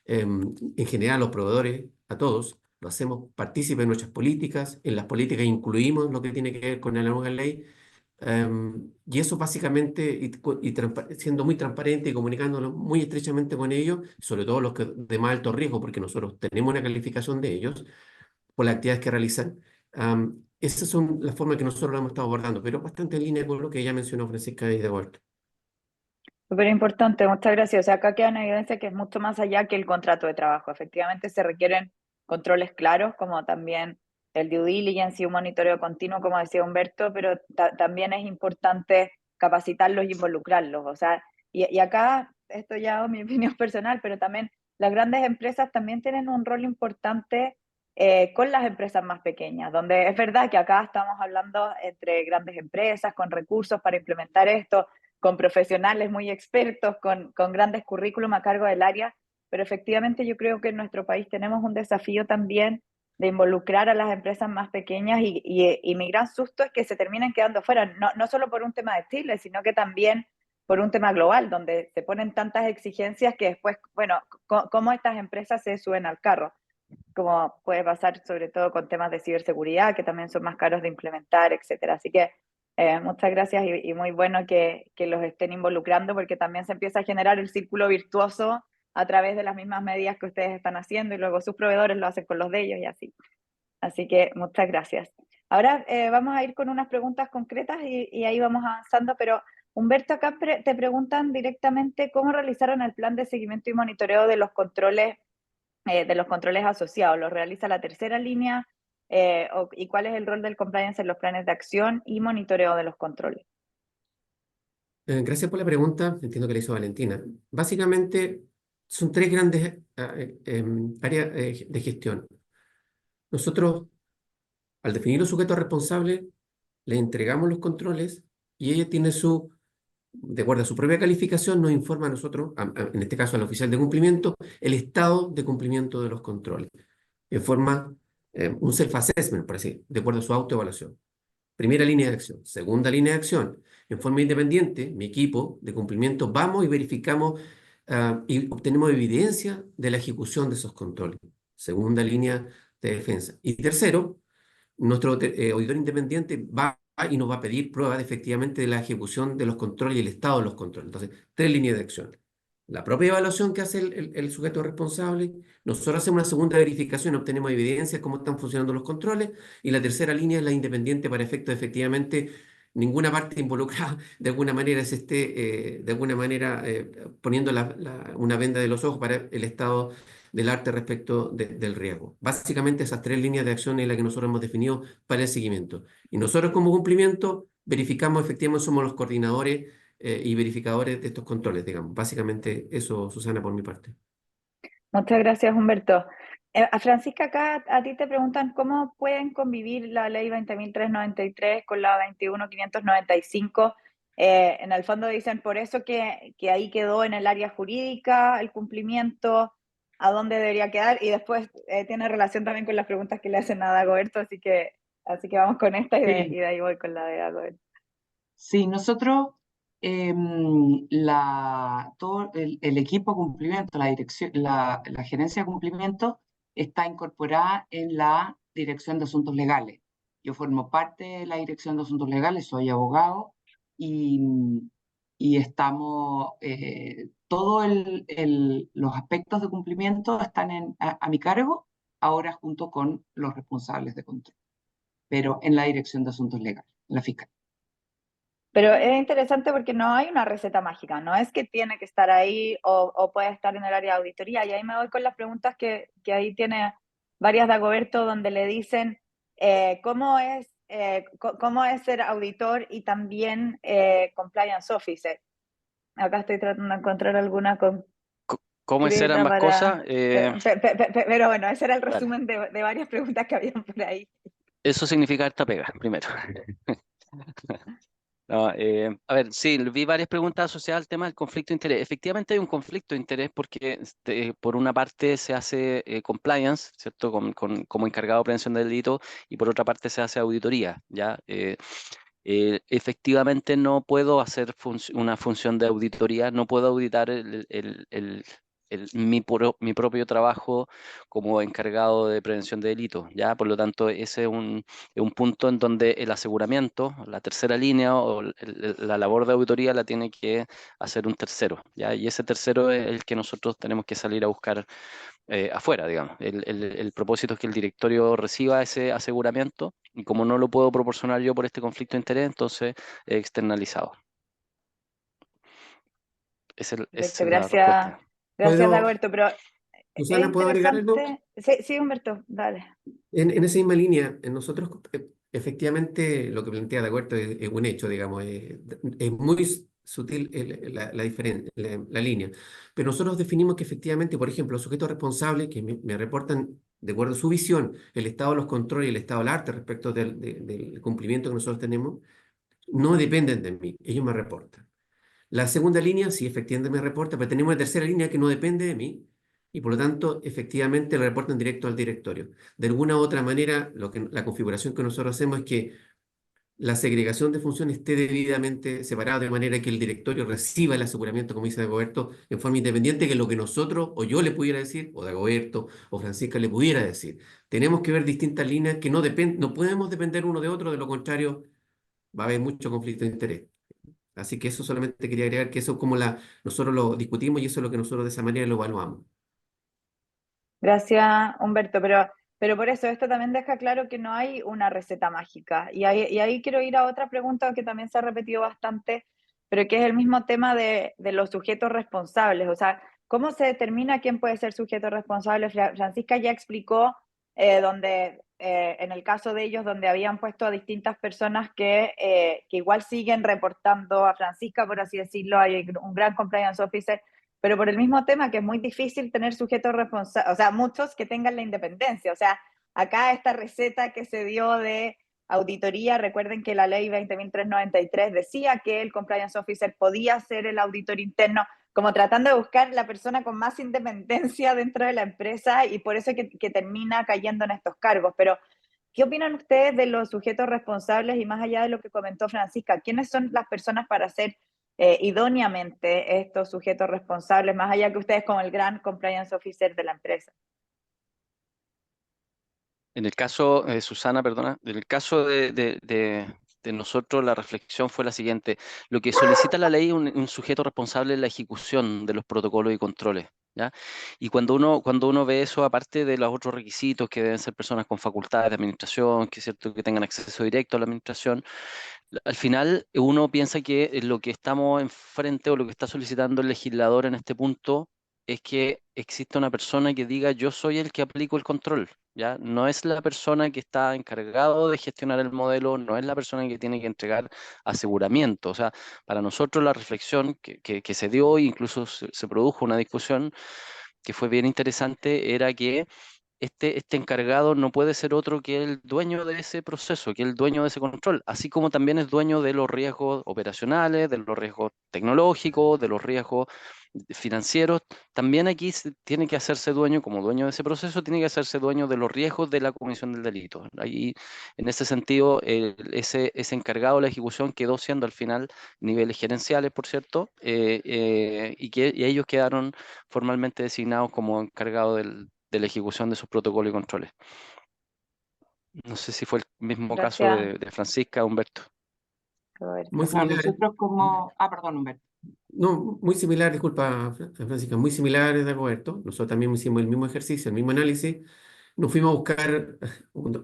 En general, los proveedores, a todos, lo hacemos partícipe de nuestras políticas. En las políticas incluimos lo que tiene que ver con la nueva ley. Y eso básicamente, siendo muy transparente y comunicándonos muy estrechamente con ellos, sobre todo los que de más alto riesgo, porque nosotros tenemos una calificación de ellos por las actividades que realizan. Esas son las formas que nosotros lo hemos estado abordando, pero bastante en línea con lo que ya mencionó Francisca y de Huerta. Súper importante, muchas gracias. O sea, acá queda en evidencia que es mucho más allá que el contrato de trabajo. Efectivamente, se requieren controles claros, como también el due diligence y un monitoreo continuo, como decía Humberto, pero también es importante capacitarlos y involucrarlos. O sea, y acá, esto ya es mi opinión personal, pero también las grandes empresas también tienen un rol importante con las empresas más pequeñas, donde es verdad que acá estamos hablando entre grandes empresas con recursos para implementar esto, con profesionales muy expertos, con grandes currículum a cargo del área, pero efectivamente yo creo que en nuestro país tenemos un desafío también de involucrar a las empresas más pequeñas y mi gran susto es que se terminen quedando fuera, no solo por un tema de Chile, sino que también por un tema global, donde se ponen tantas exigencias que después, bueno, ¿cómo estas empresas se suben al carro? Como puede pasar sobre todo con temas de ciberseguridad, que también son más caros de implementar, etcétera. Así que muchas gracias y muy bueno que los estén involucrando porque también se empieza a generar el círculo virtuoso a través de las mismas medidas que ustedes están haciendo y luego sus proveedores lo hacen con los de ellos y así. Así que muchas gracias. Ahora vamos a ir con unas preguntas concretas y ahí vamos avanzando, pero Humberto, acá te preguntan directamente cómo realizaron el plan de seguimiento y monitoreo de los controles asociados. ¿Lo realiza la tercera línea? ¿Y cuál es el rol del compliance en los planes de acción y monitoreo de los controles? Gracias por la pregunta, entiendo que la hizo Valentina. Básicamente, son tres grandes áreas de gestión. Nosotros, al definir los sujetos responsables, le entregamos los controles y ella tiene de acuerdo a su propia calificación, nos informa a nosotros, en este caso al oficial de cumplimiento, el estado de cumplimiento de los controles, en forma, un self-assessment, por así, de acuerdo a su autoevaluación. Primera línea de acción. Segunda línea de acción. En forma independiente, mi equipo de cumplimiento vamos y verificamos y obtenemos evidencia de la ejecución de esos controles. Segunda línea de defensa. Y tercero, nuestro auditor independiente va y nos va a pedir pruebas efectivamente de la ejecución de los controles y el estado de los controles. Entonces, tres líneas de acción. La propia evaluación que hace el sujeto responsable, nosotros hacemos una segunda verificación, obtenemos evidencia de cómo están funcionando los controles, y la tercera línea es la independiente para efecto de efectivamente ninguna parte involucrada de alguna manera se esté de alguna manera poniendo una venda de los ojos para el estado del arte respecto del riesgo. Básicamente esas tres líneas de acción es la que nosotros hemos definido para el seguimiento. Y nosotros como cumplimiento verificamos efectivamente, somos los coordinadores y verificadores de estos controles, digamos. Básicamente eso, Susana, por mi parte. Muchas gracias, Humberto. A Francisca, acá a ti te preguntan cómo pueden convivir la ley 20.393 con la 21.595. En el fondo dicen por eso que ahí quedó en el área jurídica el cumplimiento, a dónde debería quedar, y después tiene relación también con las preguntas que le hacen a Dagoberto, así que vamos con esta y de ahí voy con la de Dagoberto. Sí, nosotros, todo el equipo de cumplimiento, la dirección, la gerencia de cumplimiento está incorporada en la Dirección de Asuntos Legales. Yo formo parte de la Dirección de Asuntos Legales, soy abogado y estamos, todos los aspectos de cumplimiento están a mi cargo, ahora junto con los responsables de control, pero en la Dirección de Asuntos Legales, en la fiscalía. Pero es interesante porque no hay una receta mágica, no es que tiene que estar ahí o puede estar en el área de auditoría. Y ahí me voy con las preguntas que ahí tiene varias de Dagoberto, donde le dicen cómo es ser auditor y también compliance officer. Acá estoy tratando de encontrar alguna ¿Cómo es ser concreta ambas cosas? pero bueno, ese era el Claro. resumen de varias preguntas que habían por ahí. Eso significa harta pega, primero. No, a ver, sí, vi varias preguntas asociadas al tema del conflicto de interés. Efectivamente hay un conflicto de interés porque por una parte se hace compliance, ¿cierto? Como encargado de prevención del delito y por otra parte se hace auditoría, ¿ya? Efectivamente no puedo hacer una función de auditoría, no puedo auditar mi propio trabajo como encargado de prevención de delitos, ¿ya? Por lo tanto, ese es un punto en donde el aseguramiento, la tercera línea o la labor de auditoría la tiene que hacer un tercero, ¿ya? Y ese tercero es el que nosotros tenemos que salir a buscar afuera, digamos. El propósito es que el directorio reciba ese aseguramiento y como no lo puedo proporcionar yo por este conflicto de interés, entonces externalizado. Esa Perfecto, es la respuesta. gracias, ¿Puedo, Dagoberto, pero es Susana, puedo agregar algo? interesante. Sí, sí, Humberto, dale. En esa misma línea, nosotros efectivamente lo que plantea de acuerdo es un hecho, digamos, es muy sutil la línea, pero nosotros definimos que efectivamente, por ejemplo, los sujetos responsables que me reportan de acuerdo a su visión el estado de los controles y el estado del arte respecto del cumplimiento que nosotros tenemos, no dependen de mí, ellos me reportan. La segunda línea, sí, efectivamente me reporta, pero tenemos una tercera línea que no depende de mí y por lo tanto, efectivamente, le reportan directo al directorio. De alguna u otra manera, la configuración que nosotros hacemos es que la segregación de funciones esté debidamente separada de manera que el directorio reciba el aseguramiento, como dice Dagoberto, en forma independiente que lo que nosotros o yo le pudiera decir, o Dagoberto o Francisca le pudiera decir. Tenemos que ver distintas líneas que no podemos depender uno de otro, de lo contrario va a haber mucho conflicto de interés. Así que eso solamente quería agregar que eso como nosotros lo discutimos y eso es lo que nosotros de esa manera lo evaluamos. Gracias, Humberto, pero por eso esto también deja claro que no hay una receta mágica. Y ahí quiero ir a otra pregunta que también se ha repetido bastante, pero que es el mismo tema de los sujetos responsables. O sea, ¿cómo se determina quién puede ser sujeto responsable? Francisca ya explicó en el caso de ellos, donde habían puesto a distintas personas que igual siguen reportando a Francisca, por así decirlo, hay un gran compliance officer, pero por el mismo tema que es muy difícil tener sujetos responsables, o sea, muchos que tengan la independencia. O sea, acá esta receta que se dio de auditoría, recuerden que la ley 20.393 decía que el compliance officer podía ser el auditor interno, como tratando de buscar la persona con más independencia dentro de la empresa y por eso que termina cayendo en estos cargos. Pero, ¿qué opinan ustedes de los sujetos responsables y más allá de lo que comentó Francisca? ¿Quiénes son las personas para ser idóneamente estos sujetos responsables, más allá que ustedes como el gran compliance officer de la empresa? En el caso, Susana, perdona, en el caso de nosotros, la reflexión fue la siguiente. Lo que solicita la ley es un sujeto responsable en la ejecución de los protocolos y controles, ¿ya? Y cuando uno ve eso, aparte de los otros requisitos, que deben ser personas con facultades de administración, que es cierto que tengan acceso directo a la administración, al final uno piensa que lo que estamos enfrente o lo que está solicitando el legislador en este punto es que exista una persona que diga yo soy el que aplico el control, ¿ya? No es la persona que está encargado de gestionar el modelo, no es la persona que tiene que entregar aseguramiento. O sea, para nosotros la reflexión que se dio, e incluso se produjo una discusión que fue bien interesante, era que este encargado no puede ser otro que el dueño de ese proceso, que el dueño de ese control, así como también es dueño de los riesgos operacionales, de los riesgos tecnológicos, de los riesgos financieros. También aquí tiene que hacerse dueño, como dueño de ese proceso, tiene que hacerse dueño de los riesgos de la comisión del delito. Ahí, en ese sentido, ese encargado de la ejecución quedó siendo al final niveles gerenciales, por cierto, y ellos quedaron formalmente designados como encargados de la ejecución de sus protocolos y controles. No sé si fue el mismo caso Gracias, de Francisca, Humberto. Muy Roberto. O sea, similar, nosotros como... Ah, perdón, Humberto. no, muy similar, disculpa, Francisca, muy similar de Dagoberto. Nosotros también hicimos el mismo ejercicio, el mismo análisis. Nos fuimos a buscar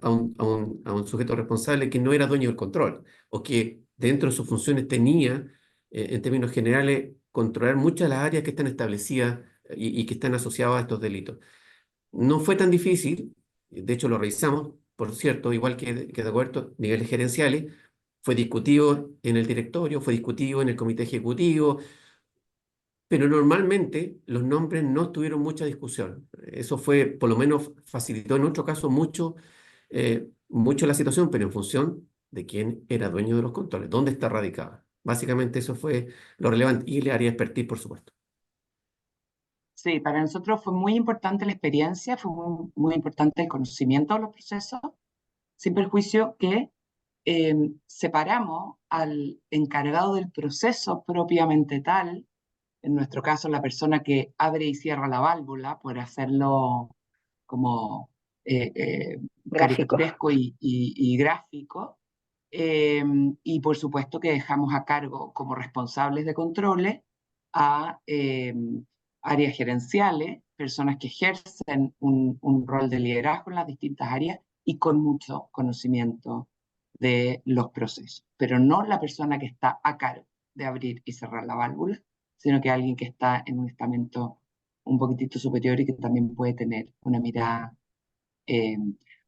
a un sujeto responsable que no era dueño del control o que dentro de sus funciones tenía, en términos generales, controlar muchas de las áreas que están establecidas y que están asociadas a estos delitos. No fue tan difícil, de hecho lo revisamos, por cierto, igual que de acuerdo, niveles gerenciales, fue discutido en el directorio, fue discutido en el comité ejecutivo, pero normalmente los nombres no tuvieron mucha discusión. Eso fue, por lo menos, facilitó en nuestro caso mucho la situación, pero en función de quién era dueño de los controles, dónde está radicada. Básicamente eso fue lo relevante, y el área de expertise, por supuesto. Sí, para nosotros fue muy importante la experiencia, fue muy importante el conocimiento de los procesos, sin perjuicio que separamos al encargado del proceso propiamente tal, en nuestro caso la persona que abre y cierra la válvula, por hacerlo como Gráfico. caricaturesco y gráfico, y por supuesto que dejamos a cargo como responsables de controles a áreas gerenciales, personas que ejercen un rol de liderazgo en las distintas áreas y con mucho conocimiento de los procesos, pero no la persona que está a cargo de abrir y cerrar la válvula, sino que alguien que está en un estamento un poquitito superior y que también puede tener una mirada eh,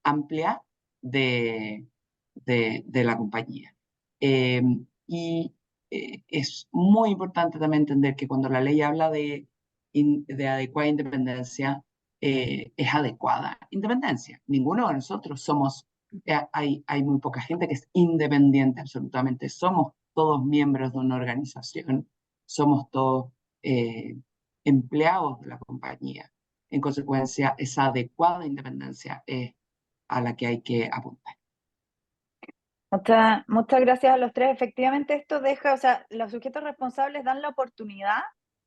amplia de, de la compañía. Eh, y es muy importante también entender que cuando la ley habla de adecuada independencia, es adecuada independencia. Ninguno de nosotros somos, hay muy poca gente que es independiente absolutamente. Somos todos miembros de una organización, somos todos empleados de la compañía. En consecuencia, esa adecuada independencia es a la que hay que apuntar. Muchas gracias a los tres. Efectivamente, esto deja, o sea, los sujetos responsables dan la oportunidad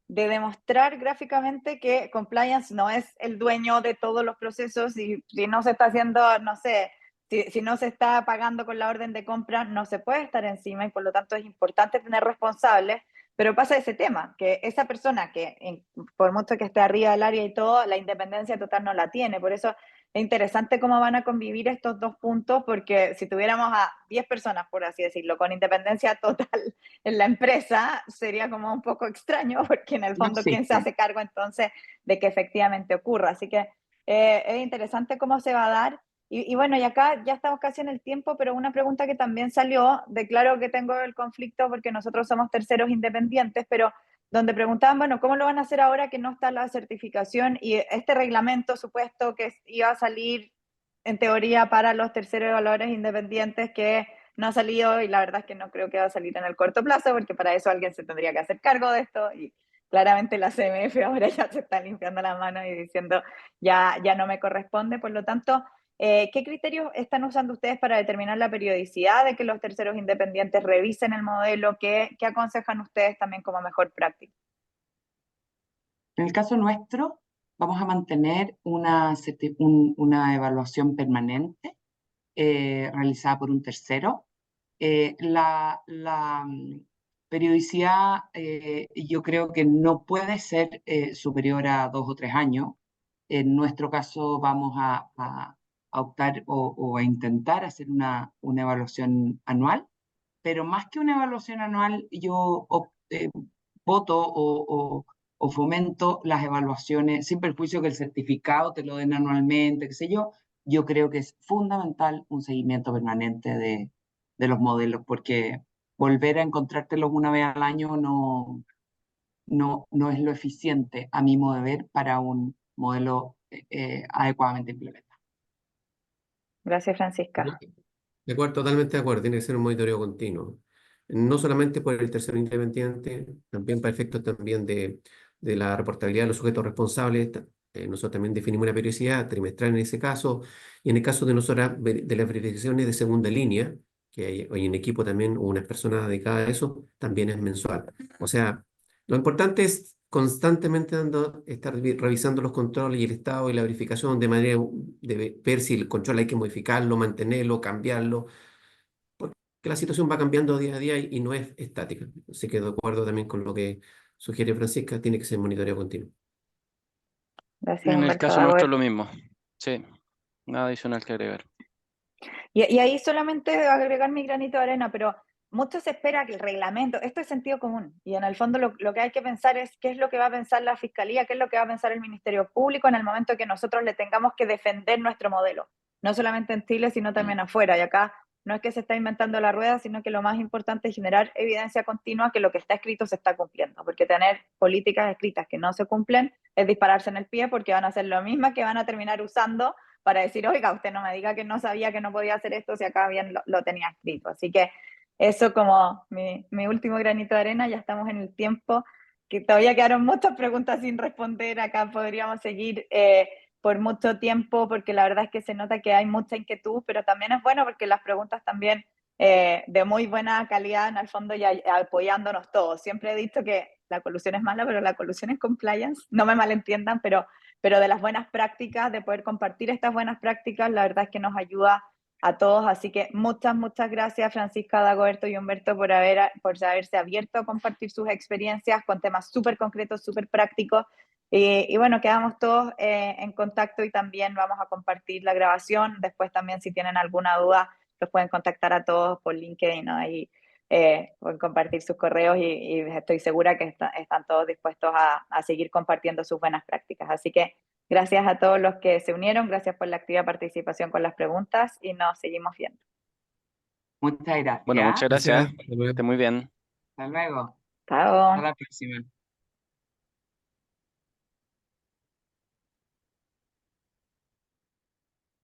de demostrar gráficamente que compliance no es el dueño de todos los procesos y si no se está haciendo, no sé, si no se está pagando con la orden de compra, no se puede estar encima y por lo tanto es importante tener responsables, pero pasa ese tema, que esa persona que por mucho que esté arriba del área y todo, la independencia total no la tiene, por eso es interesante cómo van a convivir estos dos puntos, porque si tuviéramos a 10 personas, por así decirlo, con independencia total en la empresa, sería como un poco extraño, porque en el No fondo, ¿quién se existe. hace cargo entonces de que efectivamente ocurra? Así que es interesante cómo se va a dar. Y bueno, y acá ya estamos casi en el tiempo, pero una pregunta que también salió, de claro que tengo el conflicto porque nosotros somos terceros independientes, pero donde preguntaban, bueno, ¿cómo lo van a hacer ahora que no está la certificación y este reglamento supuesto que iba a salir en teoría para los terceros evaluadores independientes que no ha salido y la verdad es que no creo que va a salir en el corto plazo porque para eso alguien se tendría que hacer cargo de esto y claramente la CMF ahora ya se está limpiando las manos y diciendo ya no me corresponde, por lo tanto, ¿qué criterios están usando ustedes para determinar la periodicidad de que los terceros independientes revisen el modelo? ¿Qué aconsejan ustedes también como mejor práctica? En el caso nuestro, vamos a mantener una evaluación permanente realizada por un tercero. La periodicidad yo creo que no puede ser superior a 2 o 3 años. En nuestro caso vamos a optar o a intentar hacer una evaluación anual, pero más que una evaluación anual, yo voto o fomento las evaluaciones, sin perjuicio que el certificado te lo den anualmente, qué sé yo. Yo creo que es fundamental un seguimiento permanente de los modelos, porque volver a encontrártelos una vez al año no es lo eficiente, a mi modo de ver, para un modelo adecuadamente implementado. Gracias, Francisca. De acuerdo, totalmente de acuerdo, tiene que ser un monitoreo continuo. No solamente por el tercero independiente, también para efectos también de la reportabilidad de los sujetos responsables. Nosotros también definimos una periodicidad trimestral en ese caso, y en el caso de nosotros, de las verificaciones de segunda línea, que hay un equipo también, o unas personas dedicadas a eso, también es mensual. O sea, lo importante es constantemente estar revisando los controles y el estado y la verificación de manera de ver si el control hay que modificarlo, mantenerlo, cambiarlo, porque la situación va cambiando día a día y no es estática. Así que de acuerdo también con lo que sugiere Francisca, tiene que ser monitoreo continuo. Gracias, En el Humberto. caso nuestro es lo mismo. Sí, nada adicional que agregar. Y ahí solamente agregar mi granito de arena, pero mucho se espera que el reglamento, esto es sentido común, y en el fondo lo que hay que pensar es qué es lo que va a pensar la Fiscalía, qué es lo que va a pensar el Ministerio Público en el momento que nosotros le tengamos que defender nuestro modelo, no solamente en Chile, sino también afuera, y acá no es que se está inventando la rueda, sino que lo más importante es generar evidencia continua que lo que está escrito se está cumpliendo, porque tener políticas escritas que no se cumplen es dispararse en el pie porque van a ser lo mismo que van a terminar usando para decir, oiga, usted no me diga que no sabía que no podía hacer esto si acá bien lo tenía escrito. Así que eso como mi último granito de arena, ya estamos en el tiempo, que todavía quedaron muchas preguntas sin responder, acá podríamos seguir por mucho tiempo, porque la verdad es que se nota que hay mucha inquietud, pero también es bueno porque las preguntas también de muy buena calidad, en el fondo, y apoyándonos todos. Siempre he dicho que la colusión es mala, pero la colusión es compliance, no me malentiendan, pero de las buenas prácticas, de poder compartir estas buenas prácticas, la verdad es que nos ayuda a todos. Así que muchas gracias, Francisca, Dagoberto y Humberto, por haberse abierto a compartir sus experiencias con temas súper concretos, súper prácticos. Y bueno, quedamos todos en contacto y también vamos a compartir la grabación. Después también, si tienen alguna duda, los pueden contactar a todos por LinkedIn, ¿no? Ahí pueden compartir sus correos y estoy segura que están todos dispuestos a seguir compartiendo sus buenas prácticas. Así que gracias a todos los que se unieron, gracias por la activa participación con las preguntas y nos seguimos viendo. Muchas gracias. Bueno, muchas gracias. Gracias. Hasta Que luego. esté muy bien. Hasta luego. Chao. Hasta la próxima.